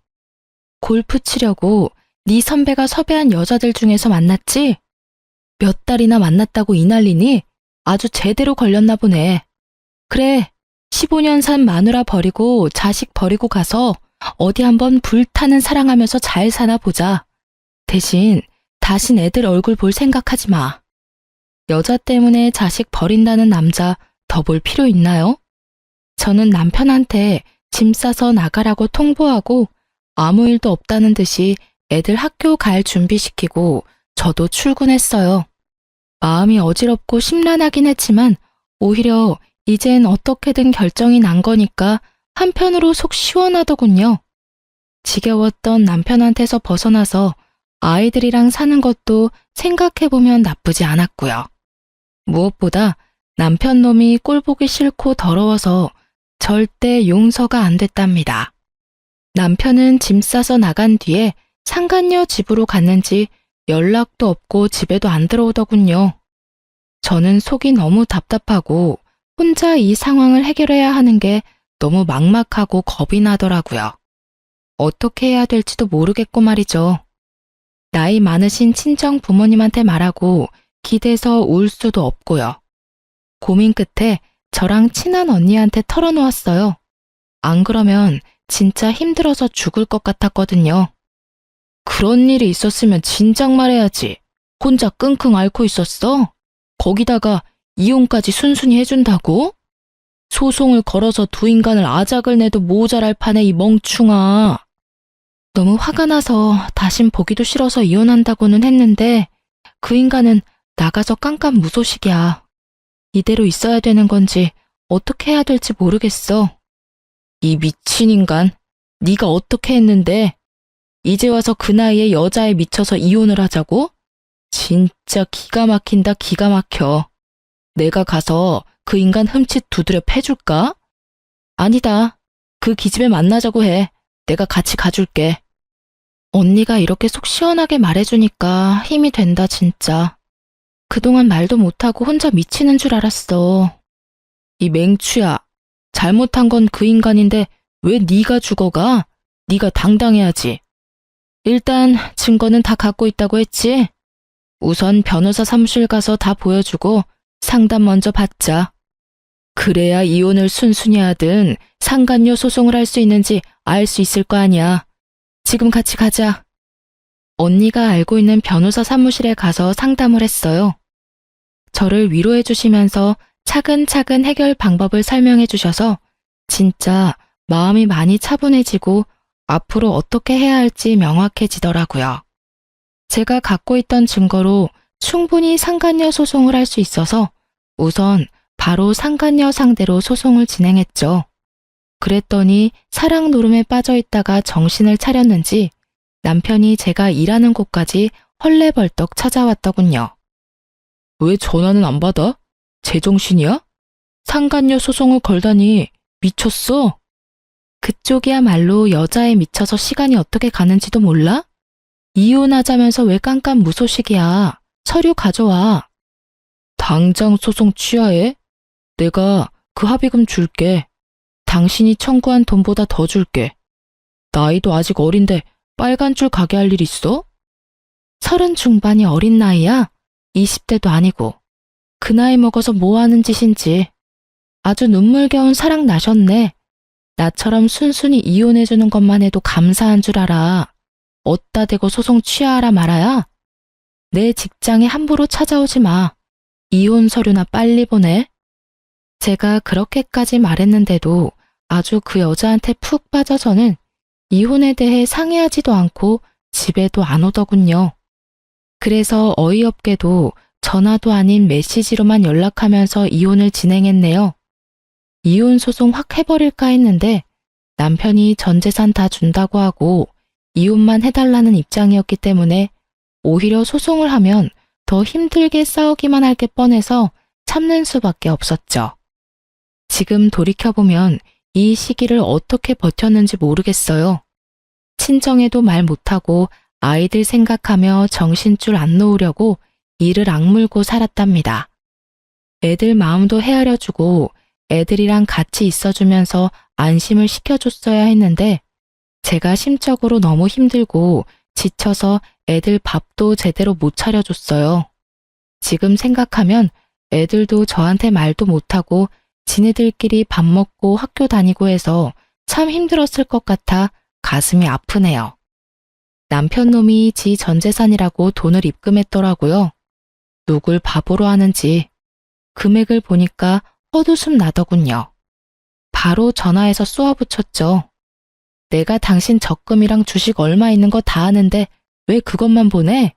골프 치려고 네 선배가 섭외한 여자들 중에서 만났지? 몇 달이나 만났다고 이 난리니? 아주 제대로 걸렸나 보네. 그래, 15년 산 마누라 버리고 자식 버리고 가서 어디 한번 불타는 사랑하면서 잘 사나 보자. 대신 다신 애들 얼굴 볼 생각하지 마. 여자 때문에 자식 버린다는 남자 더 볼 필요 있나요? 저는 남편한테 짐 싸서 나가라고 통보하고 아무 일도 없다는 듯이 애들 학교 갈 준비시키고 저도 출근했어요. 마음이 어지럽고 심란하긴 했지만 오히려 이젠 어떻게든 결정이 난 거니까 한편으로 속 시원하더군요. 지겨웠던 남편한테서 벗어나서 아이들이랑 사는 것도 생각해보면 나쁘지 않았고요. 무엇보다 남편 놈이 꼴보기 싫고 더러워서 절대 용서가 안 됐답니다. 남편은 짐 싸서 나간 뒤에 상간녀 집으로 갔는지 연락도 없고 집에도 안 들어오더군요. 저는 속이 너무 답답하고 혼자 이 상황을 해결해야 하는 게 너무 막막하고 겁이 나더라고요. 어떻게 해야 될지도 모르겠고 말이죠. 나이 많으신 친정 부모님한테 말하고 기대서 울 수도 없고요. 고민 끝에 저랑 친한 언니한테 털어놓았어요. 안 그러면 진짜 힘들어서 죽을 것 같았거든요. 그런 일이 있었으면 진작 말해야지. 혼자 끙끙 앓고 있었어? 거기다가 이혼까지 순순히 해준다고? 소송을 걸어서 두 인간을 아작을 내도 모자랄 판에 이 멍충아. 너무 화가 나서 다신 보기도 싫어서 이혼한다고는 했는데 그 인간은 나가서 깜깜무소식이야. 이대로 있어야 되는 건지 어떻게 해야 될지 모르겠어. 이 미친 인간, 네가 어떻게 했는데? 이제 와서 그 나이에 여자에 미쳐서 이혼을 하자고? 진짜 기가 막힌다, 기가 막혀. 내가 가서 그 인간 흠칫 두드려 패줄까? 아니다. 그 기집애 만나자고 해. 내가 같이 가줄게. 언니가 이렇게 속 시원하게 말해주니까 힘이 된다, 진짜. 그동안 말도 못하고 혼자 미치는 줄 알았어. 이 맹추야. 잘못한 건 그 인간인데 왜 네가 죽어가? 네가 당당해야지. 일단 증거는 다 갖고 있다고 했지? 우선 변호사 사무실 가서 다 보여주고 상담 먼저 받자. 그래야 이혼을 순순히 하든 상간녀 소송을 할 수 있는지 알 수 있을 거 아니야. 지금 같이 가자. 언니가 알고 있는 변호사 사무실에 가서 상담을 했어요. 저를 위로해 주시면서 차근차근 해결 방법을 설명해 주셔서 진짜 마음이 많이 차분해지고 앞으로 어떻게 해야 할지 명확해지더라고요. 제가 갖고 있던 증거로 충분히 상간녀 소송을 할 수 있어서 우선 바로 상간녀 상대로 소송을 진행했죠. 그랬더니 사랑 노름에 빠져 있다가 정신을 차렸는지 남편이 제가 일하는 곳까지 헐레벌떡 찾아왔더군요. 왜 전화는 안 받아? 제정신이야? 상간녀 소송을 걸다니 미쳤어? 그쪽이야말로 여자에 미쳐서 시간이 어떻게 가는지도 몰라? 이혼하자면서 왜 깜깜무소식이야. 서류 가져와. 당장 소송 취하해? 내가 그 합의금 줄게. 당신이 청구한 돈보다 더 줄게. 나이도 아직 어린데 빨간 줄 가게 할 일 있어? 30 중반이 어린 나이야? 20대도 아니고. 그 나이 먹어서 뭐 하는 짓인지. 아주 눈물겨운 사랑 나셨네. 나처럼 순순히 이혼해주는 것만 해도 감사한 줄 알아. 어디다 대고 소송 취하하라 말아야? 내 직장에 함부로 찾아오지 마. 이혼 서류나 빨리 보내. 제가 그렇게까지 말했는데도 아주 그 여자한테 푹 빠져서는 이혼에 대해 상의하지도 않고 집에도 안 오더군요. 그래서 어이없게도 전화도 아닌 메시지로만 연락하면서 이혼을 진행했네요. 이혼 소송 확 해버릴까 했는데 남편이 전 재산 다 준다고 하고 이혼만 해달라는 입장이었기 때문에 오히려 소송을 하면 더 힘들게 싸우기만 할 게 뻔해서 참는 수밖에 없었죠. 지금 돌이켜보면 이 시기를 어떻게 버텼는지 모르겠어요. 친정에도 말 못하고 아이들 생각하며 정신줄 안 놓으려고 이를 악물고 살았답니다. 애들 마음도 헤아려주고 애들이랑 같이 있어주면서 안심을 시켜줬어야 했는데 제가 심적으로 너무 힘들고 지쳐서 애들 밥도 제대로 못 차려줬어요. 지금 생각하면 애들도 저한테 말도 못하고 지네들끼리 밥 먹고 학교 다니고 해서 참 힘들었을 것 같아 가슴이 아프네요. 남편 놈이 지 전 재산이라고 돈을 입금했더라고요. 누굴 바보로 하는지 금액을 보니까 헛웃음 나더군요. 바로 전화해서 쏘아붙였죠. 내가 당신 적금이랑 주식 얼마 있는 거 다 아는데 왜 그것만 보내?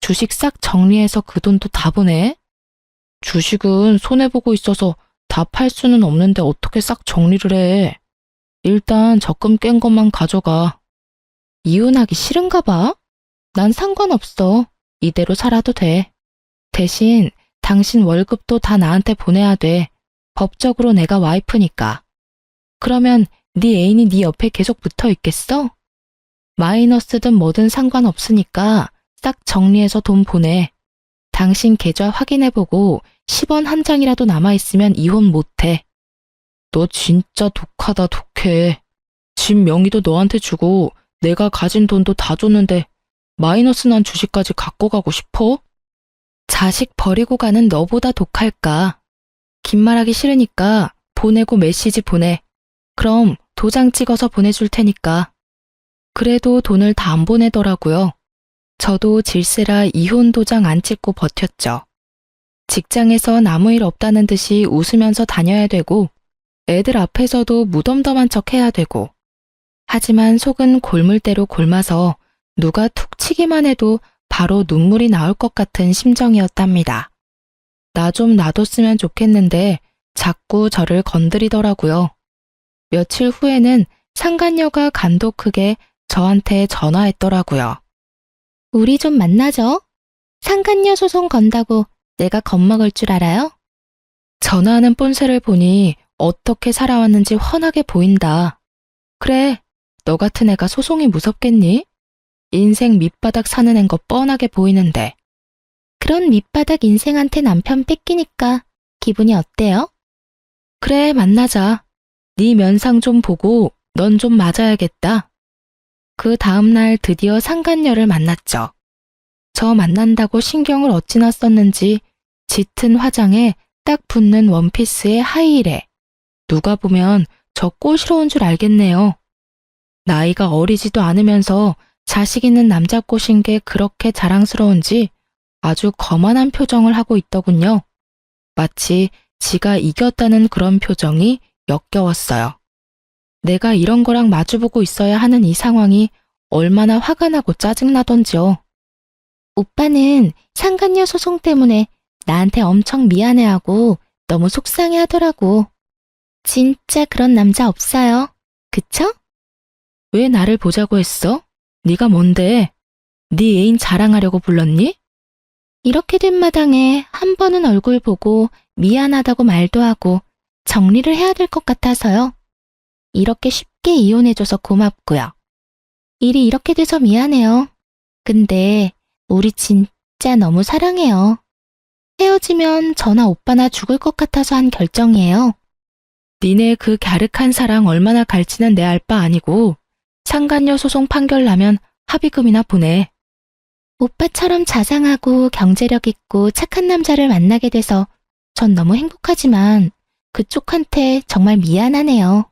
주식 싹 정리해서 그 돈도 다 보내? 주식은 손해보고 있어서 다 팔 수는 없는데 어떻게 싹 정리를 해? 일단 적금 깬 것만 가져가. 이혼하기 싫은가 봐? 난 상관없어. 이대로 살아도 돼. 대신 당신 월급도 다 나한테 보내야 돼. 법적으로 내가 와이프니까. 그러면 네 애인이 네 옆에 계속 붙어 있겠어? 마이너스든 뭐든 상관없으니까 싹 정리해서 돈 보내. 당신 계좌 확인해보고 10원 한 장이라도 남아있으면 이혼 못해. 너 진짜 독하다, 독해. 집 명의도 너한테 주고 내가 가진 돈도 다 줬는데 마이너스 난 주식까지 갖고 가고 싶어? 자식 버리고 가는 너보다 독할까? 긴 말하기 싫으니까 보내고 메시지 보내. 그럼 도장 찍어서 보내줄 테니까. 그래도 돈을 다 안 보내더라고요. 저도 질세라 이혼 도장 안 찍고 버텼죠. 직장에선 아무 일 없다는 듯이 웃으면서 다녀야 되고 애들 앞에서도 무덤덤한 척 해야 되고 하지만 속은 골물대로 골마서 누가 툭 치기만 해도 바로 눈물이 나올 것 같은 심정이었답니다. 나 좀 놔뒀으면 좋겠는데 자꾸 저를 건드리더라고요. 며칠 후에는 상간녀가 간도 크게 저한테 전화했더라고요. 우리 좀 만나죠? 상간녀 소송 건다고 내가 겁먹을 줄 알아요? 전화하는 뽐새를 보니 어떻게 살아왔는지 훤하게 보인다. 그래, 너 같은 애가 소송이 무섭겠니? 인생 밑바닥 사는 앤 거 뻔하게 보이는데. 그런 밑바닥 인생한테 남편 뺏기니까 기분이 어때요? 그래, 만나자. 네 면상 좀 보고 넌 좀 맞아야겠다. 그 다음날 드디어 상간녀를 만났죠. 저 만난다고 신경을 어찌나 썼는지 짙은 화장에 딱 붙는 원피스에 하이힐에 누가 보면 저 꼬시러 온 줄 알겠네요. 나이가 어리지도 않으면서 자식 있는 남자 꼬신 게 그렇게 자랑스러운지 아주 거만한 표정을 하고 있더군요. 마치 지가 이겼다는 그런 표정이 역겨웠어요. 내가 이런 거랑 마주보고 있어야 하는 이 상황이 얼마나 화가 나고 짜증나던지요. 오빠는 상간녀 소송 때문에 나한테 엄청 미안해하고 너무 속상해 하더라고. 진짜 그런 남자 없어요. 그쵸? 왜 나를 보자고 했어? 네가 뭔데? 네 애인 자랑하려고 불렀니? 이렇게 된 마당에 한 번은 얼굴 보고 미안하다고 말도 하고 정리를 해야 될 것 같아서요. 이렇게 쉽게 이혼해줘서 고맙고요. 일이 이렇게 돼서 미안해요. 근데 우리 진짜 너무 사랑해요. 헤어지면 저나 오빠나 죽을 것 같아서 한 결정이에요. 니네 그 갸륵한 사랑 얼마나 갈지는 내 알 바 아니고 상간녀 소송 판결 나면 합의금이나 보내. 오빠처럼 자상하고 경제력 있고 착한 남자를 만나게 돼서 전 너무 행복하지만 그쪽한테 정말 미안하네요.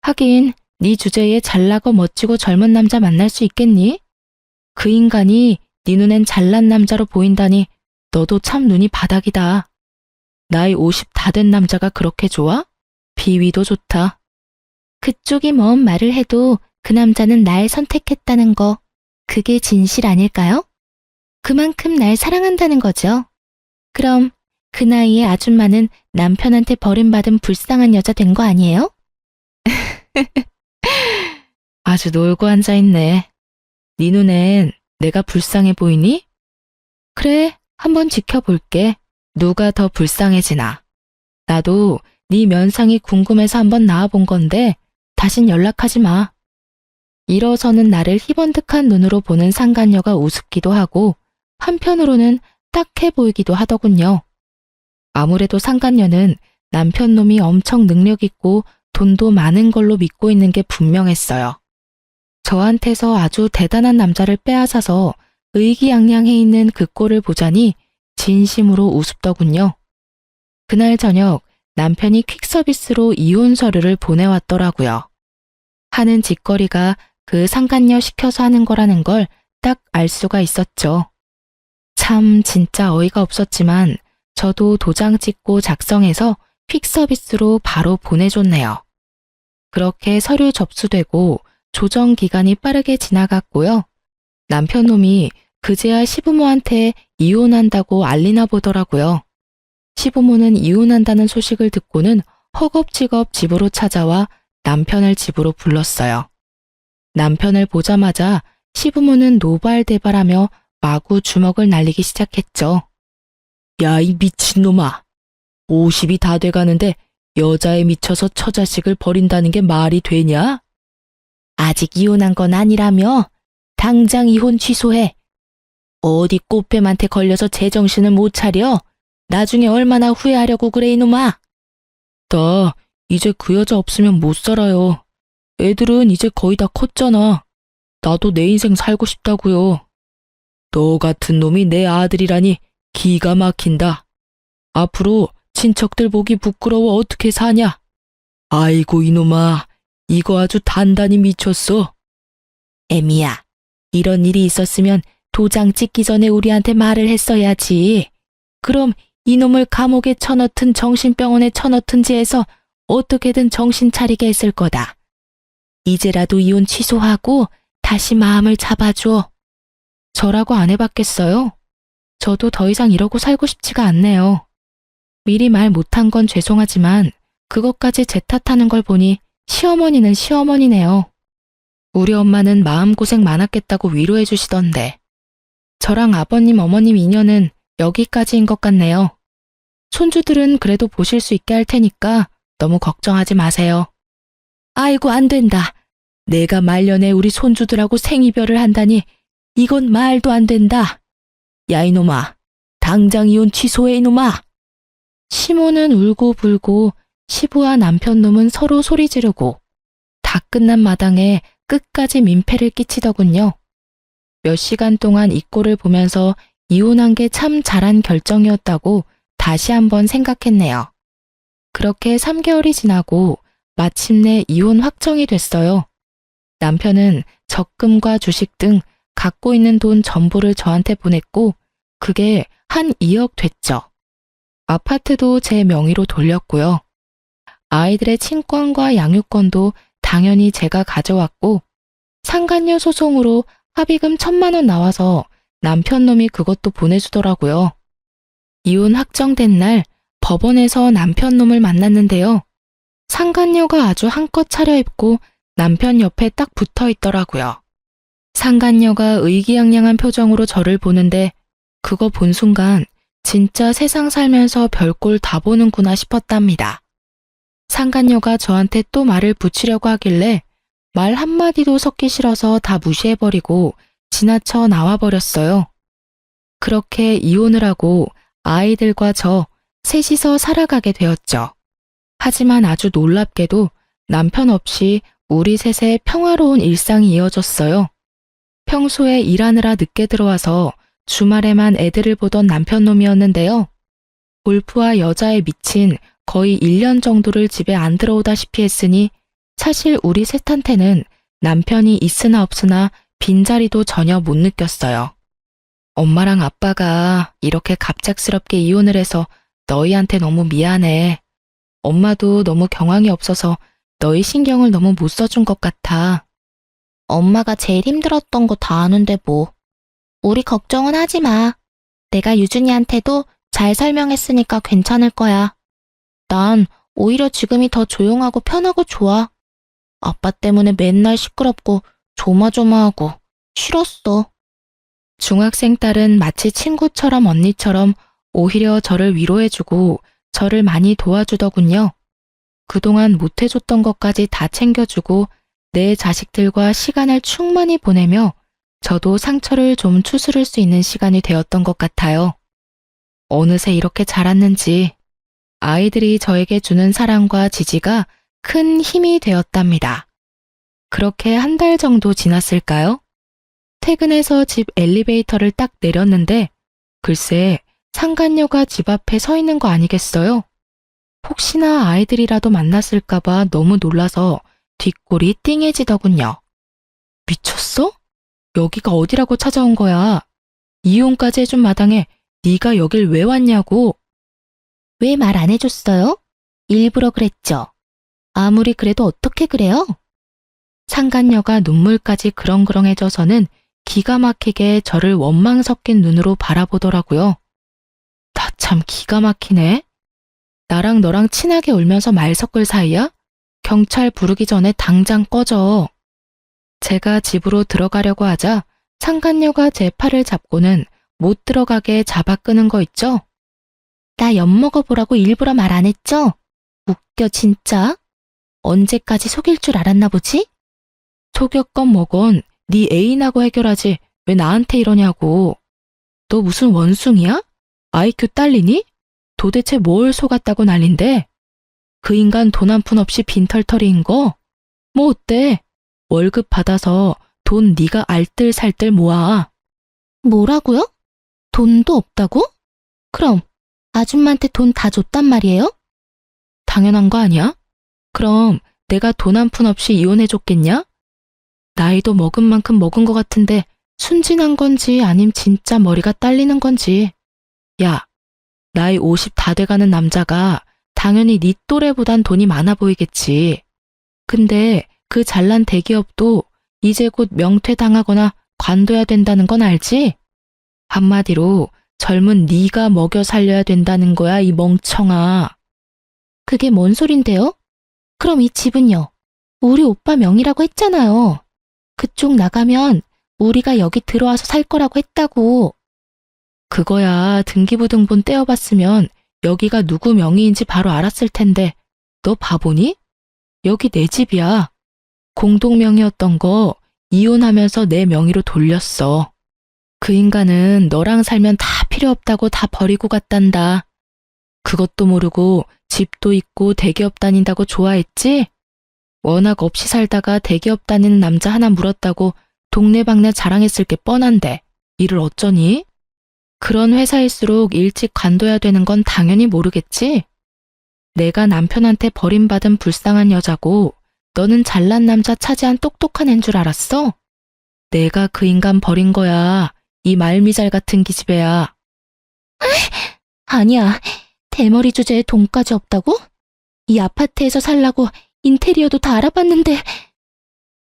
하긴 네 주제에 잘나고 멋지고 젊은 남자 만날 수 있겠니? 그 인간이 네 눈엔 잘난 남자로 보인다니 너도 참 눈이 바닥이다. 나이 50 다 된 남자가 그렇게 좋아? 비위도 좋다. 그쪽이 뭔 말을 해도 그 남자는 날 선택했다는 거, 그게 진실 아닐까요? 그만큼 날 사랑한다는 거죠. 그럼 그 나이에 아줌마는 남편한테 버림받은 불쌍한 여자 된 거 아니에요? 아주 놀고 앉아있네. 네 눈엔 내가 불쌍해 보이니? 그래, 한번 지켜볼게. 누가 더 불쌍해지나. 나도 네 면상이 궁금해서 한번 나와본 건데 다신 연락하지 마. 일어서는 나를 희번득한 눈으로 보는 상간녀가 우습기도 하고 한편으로는 딱해 보이기도 하더군요. 아무래도 상간녀는 남편 놈이 엄청 능력 있고 돈도 많은 걸로 믿고 있는 게 분명했어요. 저한테서 아주 대단한 남자를 빼앗아서 의기양양해 있는 그 꼴을 보자니 진심으로 우습더군요. 그날 저녁 남편이 퀵서비스로 이혼 서류를 보내왔더라고요. 하는 짓거리가 그 상간녀 시켜서 하는 거라는 걸 딱 알 수가 있었죠. 참 진짜 어이가 없었지만 저도 도장 찍고 작성해서 퀵서비스로 바로 보내줬네요. 그렇게 서류 접수되고 조정 기간이 빠르게 지나갔고요. 남편 놈이 그제야 시부모한테 이혼한다고 알리나 보더라고요. 시부모는 이혼한다는 소식을 듣고는 허겁지겁 집으로 찾아와 남편을 집으로 불렀어요. 남편을 보자마자 시부모는 노발대발하며 마구 주먹을 날리기 시작했죠. 야, 이 미친놈아. 50이 다 돼가는데 여자에 미쳐서 처자식을 버린다는 게 말이 되냐? 아직 이혼한 건 아니라며? 당장 이혼 취소해. 어디 꽃뱀한테 걸려서 제정신을 못 차려? 나중에 얼마나 후회하려고 그래 이놈아. 나 이제 그 여자 없으면 못 살아요. 애들은 이제 거의 다 컸잖아. 나도 내 인생 살고 싶다고요. 너 같은 놈이 내 아들이라니 기가 막힌다. 앞으로 친척들 보기 부끄러워 어떻게 사냐? 아이고 이놈아, 이거 아주 단단히 미쳤어. 애미야, 이런 일이 있었으면 도장 찍기 전에 우리한테 말을 했어야지. 그럼 이놈을 감옥에 쳐넣든 정신병원에 쳐넣든지 해서 어떻게든 정신 차리게 했을 거다. 이제라도 이혼 취소하고 다시 마음을 잡아줘. 저라고 안 해봤겠어요? 저도 더 이상 이러고 살고 싶지가 않네요. 미리 말 못한 건 죄송하지만 그것까지 제 탓하는 걸 보니 시어머니는 시어머니네요. 우리 엄마는 마음고생 많았겠다고 위로해 주시던데. 저랑 아버님, 어머님 인연은 여기까지인 것 같네요. 손주들은 그래도 보실 수 있게 할 테니까 너무 걱정하지 마세요. 아이고, 안 된다. 내가 말년에 우리 손주들하고 생이별을 한다니 이건 말도 안 된다. 야, 이놈아. 당장 이혼 취소해, 이놈아. 시모는 울고불고 시부와 남편놈은 서로 소리 지르고 다 끝난 마당에 끝까지 민폐를 끼치더군요. 몇 시간 동안 이 꼴을 보면서 이혼한 게 참 잘한 결정이었다고 다시 한번 생각했네요. 그렇게 3개월이 지나고 마침내 이혼 확정이 됐어요. 남편은 적금과 주식 등 갖고 있는 돈 전부를 저한테 보냈고 그게 한 2억 됐죠. 아파트도 제 명의로 돌렸고요. 아이들의 친권과 양육권도 당연히 제가 가져왔고 상간녀 소송으로 합의금 1,000만 원 나와서 남편놈이 그것도 보내주더라고요. 이혼 확정된 날 법원에서 남편놈을 만났는데요. 상간녀가 아주 한껏 차려입고 남편 옆에 딱 붙어 있더라고요. 상간녀가 의기양양한 표정으로 저를 보는데 그거 본 순간 진짜 세상 살면서 별꼴 다 보는구나 싶었답니다. 상간녀가 저한테 또 말을 붙이려고 하길래 말 한마디도 섞기 싫어서 다 무시해버리고 지나쳐 나와버렸어요. 그렇게 이혼을 하고 아이들과 저 셋이서 살아가게 되었죠. 하지만 아주 놀랍게도 남편 없이 우리 셋의 평화로운 일상이 이어졌어요. 평소에 일하느라 늦게 들어와서 주말에만 애들을 보던 남편놈이었는데요. 골프와 여자에 미친 거의 1년 정도를 집에 안 들어오다시피 했으니 사실 우리 셋한테는 남편이 있으나 없으나 빈자리도 전혀 못 느꼈어요. 엄마랑 아빠가 이렇게 갑작스럽게 이혼을 해서 너희한테 너무 미안해. 엄마도 너무 경황이 없어서 너희 신경을 너무 못 써준 것 같아. 엄마가 제일 힘들었던 거 다 아는데 뭐. 우리 걱정은 하지 마. 내가 유준이한테도 잘 설명했으니까 괜찮을 거야. 난 오히려 지금이 더 조용하고 편하고 좋아. 아빠 때문에 맨날 시끄럽고 조마조마하고 싫었어. 중학생 딸은 마치 친구처럼 언니처럼 오히려 저를 위로해주고 저를 많이 도와주더군요. 그동안 못해줬던 것까지 다 챙겨주고 내 자식들과 시간을 충만히 보내며 저도 상처를 좀 추스를 수 있는 시간이 되었던 것 같아요. 어느새 이렇게 자랐는지 아이들이 저에게 주는 사랑과 지지가 큰 힘이 되었답니다. 그렇게 한 달 정도 지났을까요? 퇴근해서 집 엘리베이터를 딱 내렸는데 글쎄 상간녀가 집 앞에 서 있는 거 아니겠어요? 혹시나 아이들이라도 만났을까봐 너무 놀라서 뒷골이 띵해지더군요. 미쳤어? 여기가 어디라고 찾아온 거야? 이혼까지 해준 마당에 네가 여길 왜 왔냐고. 왜 말 안 해줬어요? 일부러 그랬죠. 아무리 그래도 어떻게 그래요? 상간녀가 눈물까지 그렁그렁해져서는 기가 막히게 저를 원망 섞인 눈으로 바라보더라고요. 나 참 기가 막히네. 나랑 너랑 친하게 울면서 말 섞을 사이야? 경찰 부르기 전에 당장 꺼져. 제가 집으로 들어가려고 하자 상간녀가 제 팔을 잡고는 못 들어가게 잡아 끄는 거 있죠? 나 엿먹어보라고 일부러 말 안 했죠? 웃겨 진짜. 언제까지 속일 줄 알았나 보지? 속였건 뭐건 네 애인하고 해결하지 왜 나한테 이러냐고. 너 무슨 원숭이야? IQ 딸리니? 도대체 뭘 속았다고 난린데? 그 인간 돈 한 푼 없이 빈털터리인 거? 뭐 어때? 월급 받아서 돈 네가 알뜰살뜰 모아. 뭐라고요? 돈도 없다고? 그럼 아줌마한테 돈 다 줬단 말이에요? 당연한 거 아니야? 그럼 내가 돈 한 푼 없이 이혼해줬겠냐? 나이도 먹은 만큼 먹은 것 같은데 순진한 건지 아님 진짜 머리가 딸리는 건지. 야, 나이 50 다 돼가는 남자가 당연히 네 또래보단 돈이 많아 보이겠지. 근데 그 잘난 대기업도 이제 곧 명퇴당하거나 관둬야 된다는 건 알지? 한마디로 젊은 네가 먹여 살려야 된다는 거야, 이 멍청아. 그게 뭔 소린데요? 그럼 이 집은요? 우리 오빠 명의라고 했잖아요. 그쪽 나가면 우리가 여기 들어와서 살 거라고 했다고. 그거야 등기부등본 떼어봤으면 여기가 누구 명의인지 바로 알았을 텐데 너 바보니? 여기 내 집이야. 공동명의였던 거 이혼하면서 내 명의로 돌렸어. 그 인간은 너랑 살면 다 필요 없다고 다 버리고 갔단다. 그것도 모르고 집도 있고 대기업 다닌다고 좋아했지? 워낙 없이 살다가 대기업 다니는 남자 하나 물었다고 동네방네 자랑했을 게 뻔한데 일을 어쩌니? 그런 회사일수록 일찍 관둬야 되는 건 당연히 모르겠지? 내가 남편한테 버림받은 불쌍한 여자고 너는 잘난 남자 차지한 똑똑한 애인 줄 알았어? 내가 그 인간 버린 거야. 이 말미잘 같은 기집애야. 아니야. 대머리 주제에 돈까지 없다고? 이 아파트에서 살라고 인테리어도 다 알아봤는데.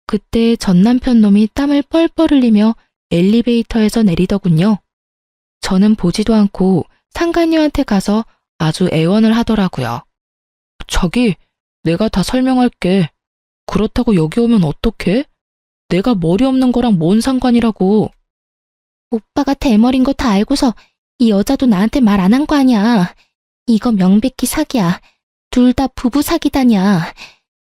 그때 전 남편 놈이 땀을 뻘뻘 흘리며 엘리베이터에서 내리더군요. 저는 보지도 않고 상간녀한테 가서 아주 애원을 하더라고요. 자기, 내가 다 설명할게. 그렇다고 여기 오면 어떡해? 내가 머리 없는 거랑 뭔 상관이라고. 오빠가 대머리인 거 다 알고서 이 여자도 나한테 말 안 한 거 아니야. 이거 명백히 사기야. 둘 다 부부 사기다냐.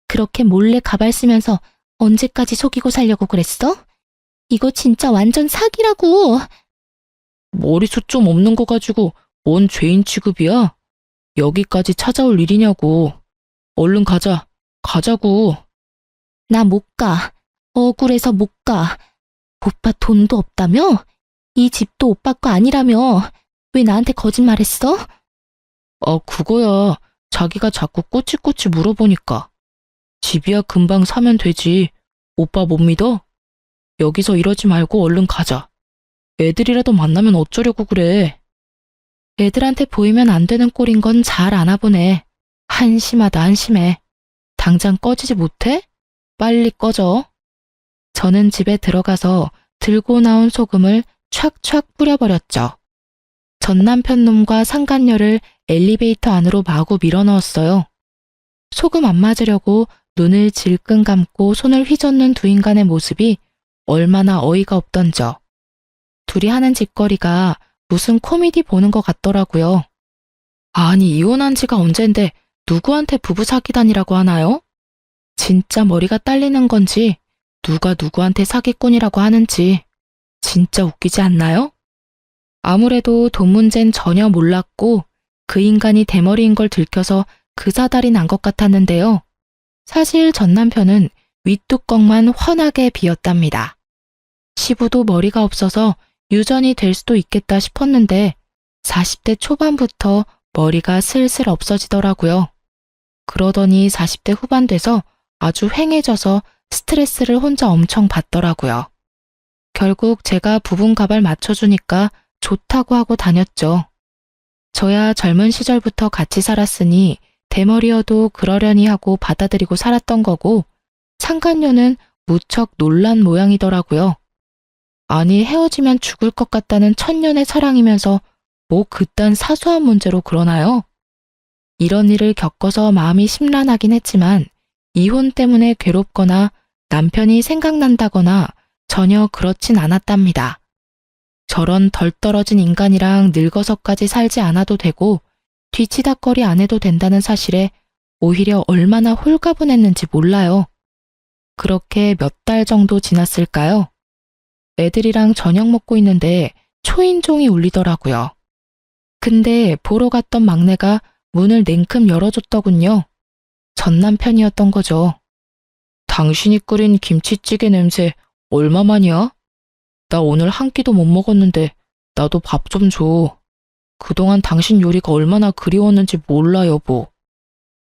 그렇게 몰래 가발 쓰면서 언제까지 속이고 살려고 그랬어? 이거 진짜 완전 사기라고. 머리숱 좀 없는 거 가지고 뭔 죄인 취급이야? 여기까지 찾아올 일이냐고. 얼른 가자. 가자고. 나 못 가. 억울해서 못 가. 오빠 돈도 없다며? 이 집도 오빠 거 아니라며. 왜 나한테 거짓말했어? 그거야. 자기가 자꾸 꼬치꼬치 물어보니까. 집이야 금방 사면 되지. 오빠 못 믿어? 여기서 이러지 말고 얼른 가자. 애들이라도 만나면 어쩌려고 그래. 애들한테 보이면 안 되는 꼴인 건 잘 아나 보네. 한심하다 한심해. 당장 꺼지지 못해? 빨리 꺼져. 저는 집에 들어가서 들고 나온 소금을 촥촥 뿌려버렸죠. 전 남편 놈과 상간녀를 엘리베이터 안으로 마구 밀어넣었어요. 소금 안 맞으려고 눈을 질끈 감고 손을 휘젓는 두 인간의 모습이 얼마나 어이가 없던져. 둘이 하는 짓거리가 무슨 코미디 보는 것 같더라고요. 아니, 이혼한 지가 언젠데 누구한테 부부 사기단이라고 하나요? 진짜 머리가 딸리는 건지 누가 누구한테 사기꾼이라고 하는지 진짜 웃기지 않나요? 아무래도 돈 문제는 전혀 몰랐고 그 인간이 대머리인 걸 들켜서 그 사달이 난 것 같았는데요. 사실 전 남편은 윗뚜껑만 훤하게 비었답니다. 시부도 머리가 없어서 유전이 될 수도 있겠다 싶었는데 40대 초반부터 머리가 슬슬 없어지더라고요. 그러더니 40대 후반 돼서 아주 휑해져서 스트레스를 혼자 엄청 받더라고요. 결국 제가 부분 가발 맞춰주니까 좋다고 하고 다녔죠. 저야 젊은 시절부터 같이 살았으니 대머리여도 그러려니 하고 받아들이고 살았던 거고 상간녀는 무척 놀란 모양이더라고요. 아니 헤어지면 죽을 것 같다는 천년의 사랑이면서 뭐 그딴 사소한 문제로 그러나요? 이런 일을 겪어서 마음이 심란하긴 했지만 이혼 때문에 괴롭거나 남편이 생각난다거나 전혀 그렇진 않았답니다. 저런 덜 떨어진 인간이랑 늙어서까지 살지 않아도 되고 뒤치다꺼리 안 해도 된다는 사실에 오히려 얼마나 홀가분했는지 몰라요. 그렇게 몇 달 정도 지났을까요? 애들이랑 저녁 먹고 있는데 초인종이 울리더라고요. 근데 보러 갔던 막내가 문을 냉큼 열어줬더군요. 전 남편이었던 거죠. 당신이 끓인 김치찌개 냄새 얼마만이야? 나 오늘 한 끼도 못 먹었는데 나도 밥 좀 줘. 그동안 당신 요리가 얼마나 그리웠는지 몰라 여보.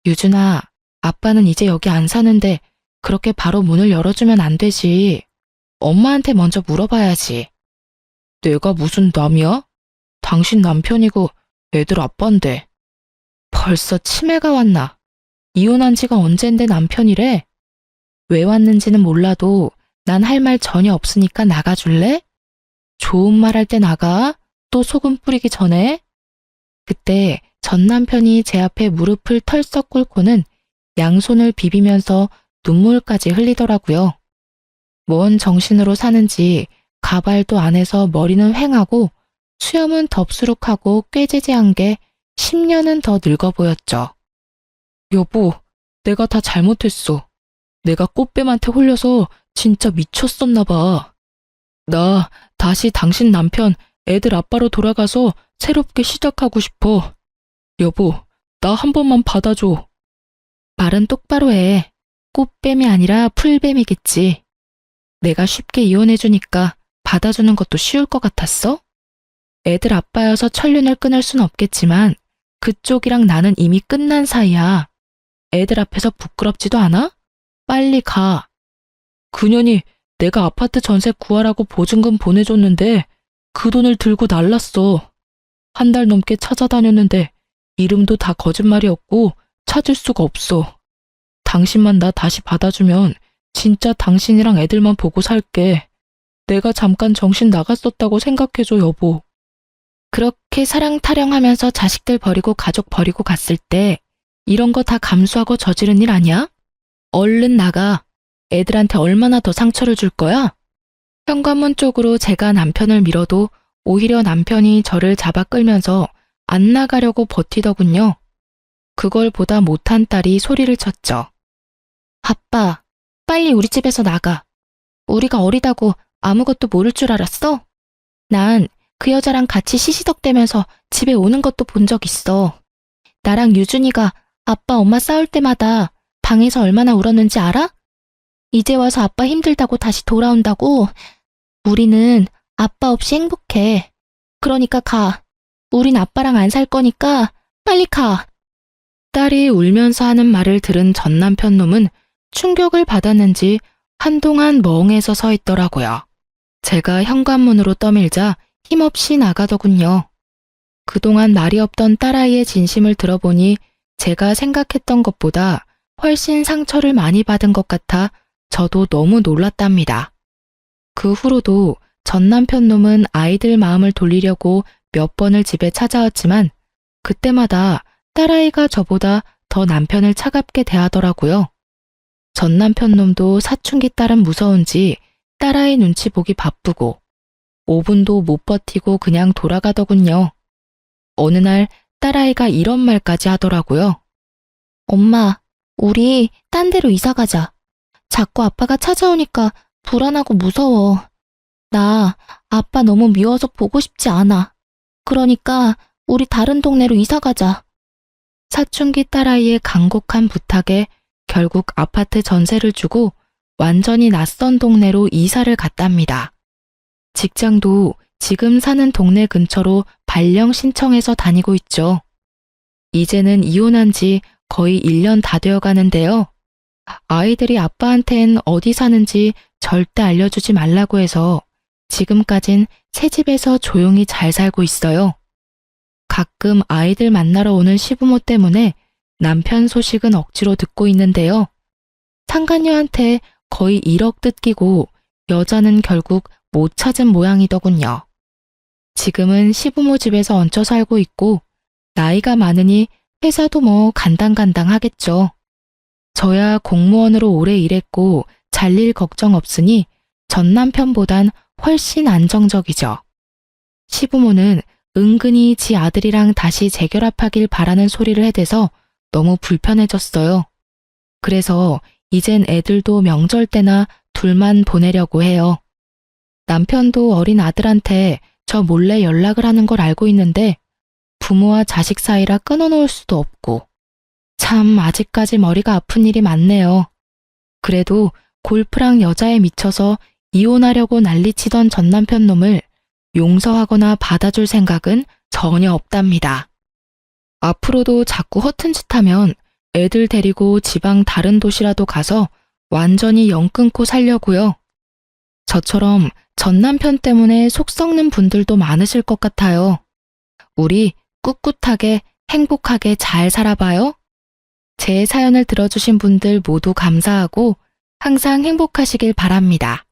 유준아, 아빠는 이제 여기 안 사는데 그렇게 바로 문을 열어주면 안 되지. 엄마한테 먼저 물어봐야지. 내가 무슨 남이야? 당신 남편이고 애들 아빠인데. 벌써 치매가 왔나? 이혼한 지가 언젠데 남편이래? 왜 왔는지는 몰라도 난 할 말 전혀 없으니까 나가줄래? 좋은 말 할 때 나가? 또 소금 뿌리기 전에? 그때 전 남편이 제 앞에 무릎을 털썩 꿇고는 양손을 비비면서 눈물까지 흘리더라고요. 뭔 정신으로 사는지 가발도 안 해서 머리는 휑하고 수염은 덥수룩하고 꾀지지한 게 10년은 더 늙어 보였죠. 여보, 내가 다 잘못했어. 내가 꽃뱀한테 홀려서 진짜 미쳤었나 봐. 나 다시 당신 남편, 애들 아빠로 돌아가서 새롭게 시작하고 싶어. 여보, 나 한 번만 받아줘. 말은 똑바로 해. 꽃뱀이 아니라 풀뱀이겠지. 내가 쉽게 이혼해주니까 받아주는 것도 쉬울 것 같았어? 애들 아빠여서 천륜을 끊을 순 없겠지만 그쪽이랑 나는 이미 끝난 사이야. 애들 앞에서 부끄럽지도 않아? 빨리 가. 그년이 내가 아파트 전세 구하라고 보증금 보내줬는데 그 돈을 들고 날랐어. 한 달 넘게 찾아다녔는데 이름도 다 거짓말이었고 찾을 수가 없어. 당신만 나 다시 받아주면 진짜 당신이랑 애들만 보고 살게. 내가 잠깐 정신 나갔었다고 생각해줘, 여보. 그렇게 사랑 타령하면서 자식들 버리고 가족 버리고 갔을 때 이런 거 다 감수하고 저지른 일 아니야? 얼른 나가. 애들한테 얼마나 더 상처를 줄 거야? 현관문 쪽으로 제가 남편을 밀어도 오히려 남편이 저를 잡아 끌면서 안 나가려고 버티더군요. 그걸 보다 못한 딸이 소리를 쳤죠. 아빠, 빨리 우리 집에서 나가. 우리가 어리다고 아무것도 모를 줄 알았어? 난 그 여자랑 같이 시시덕대면서 집에 오는 것도 본 적 있어. 나랑 유준이가 아빠 엄마 싸울 때마다 방에서 얼마나 울었는지 알아? 이제 와서 아빠 힘들다고 다시 돌아온다고? 우리는 아빠 없이 행복해. 그러니까 가. 우린 아빠랑 안 살 거니까 빨리 가. 딸이 울면서 하는 말을 들은 전 남편 놈은 충격을 받았는지 한동안 멍해서 서 있더라고요. 제가 현관문으로 떠밀자 힘없이 나가더군요. 그동안 말이 없던 딸아이의 진심을 들어보니 제가 생각했던 것보다 훨씬 상처를 많이 받은 것 같아 저도 너무 놀랐답니다. 그 후로도 전 남편 놈은 아이들 마음을 돌리려고 몇 번을 집에 찾아왔지만 그때마다 딸아이가 저보다 더 남편을 차갑게 대하더라고요. 전 남편 놈도 사춘기 딸은 무서운지 딸아이 눈치 보기 바쁘고 5분도 못 버티고 그냥 돌아가더군요. 어느 날 딸아이가 이런 말까지 하더라고요. 엄마, 우리 딴 데로 이사 가자. 자꾸 아빠가 찾아오니까 불안하고 무서워. 나 아빠 너무 미워서 보고 싶지 않아. 그러니까 우리 다른 동네로 이사 가자. 사춘기 딸아이의 간곡한 부탁에 결국 아파트 전세를 주고 완전히 낯선 동네로 이사를 갔답니다. 직장도 지금 사는 동네 근처로 발령 신청해서 다니고 있죠. 이제는 이혼한 지 거의 1년 다 되어 가는데요. 아이들이 아빠한텐 어디 사는지 절대 알려주지 말라고 해서 지금까진 새 집에서 조용히 잘 살고 있어요. 가끔 아이들 만나러 오는 시부모 때문에 남편 소식은 억지로 듣고 있는데요. 상간녀한테 거의 1억 뜯기고 여자는 결국 못 찾은 모양이더군요. 지금은 시부모 집에서 얹혀 살고 있고 나이가 많으니 회사도 뭐 간당간당하겠죠. 저야 공무원으로 오래 일했고 잘릴 걱정 없으니 전 남편보단 훨씬 안정적이죠. 시부모는 은근히 지 아들이랑 다시 재결합하길 바라는 소리를 해대서 너무 불편해졌어요. 그래서 이젠 애들도 명절 때나 둘만 보내려고 해요. 남편도 어린 아들한테 저 몰래 연락을 하는 걸 알고 있는데 부모와 자식 사이라 끊어놓을 수도 없고 참 아직까지 머리가 아픈 일이 많네요. 그래도 골프랑 여자에 미쳐서 이혼하려고 난리치던 전 남편 놈을 용서하거나 받아줄 생각은 전혀 없답니다. 앞으로도 자꾸 허튼 짓 하면 애들 데리고 지방 다른 도시라도 가서 완전히 영 끊고 살려고요. 저처럼 전 남편 때문에 속 썩는 분들도 많으실 것 같아요. 우리 꿋꿋하게 행복하게 잘 살아봐요. 제 사연을 들어주신 분들 모두 감사하고 항상 행복하시길 바랍니다.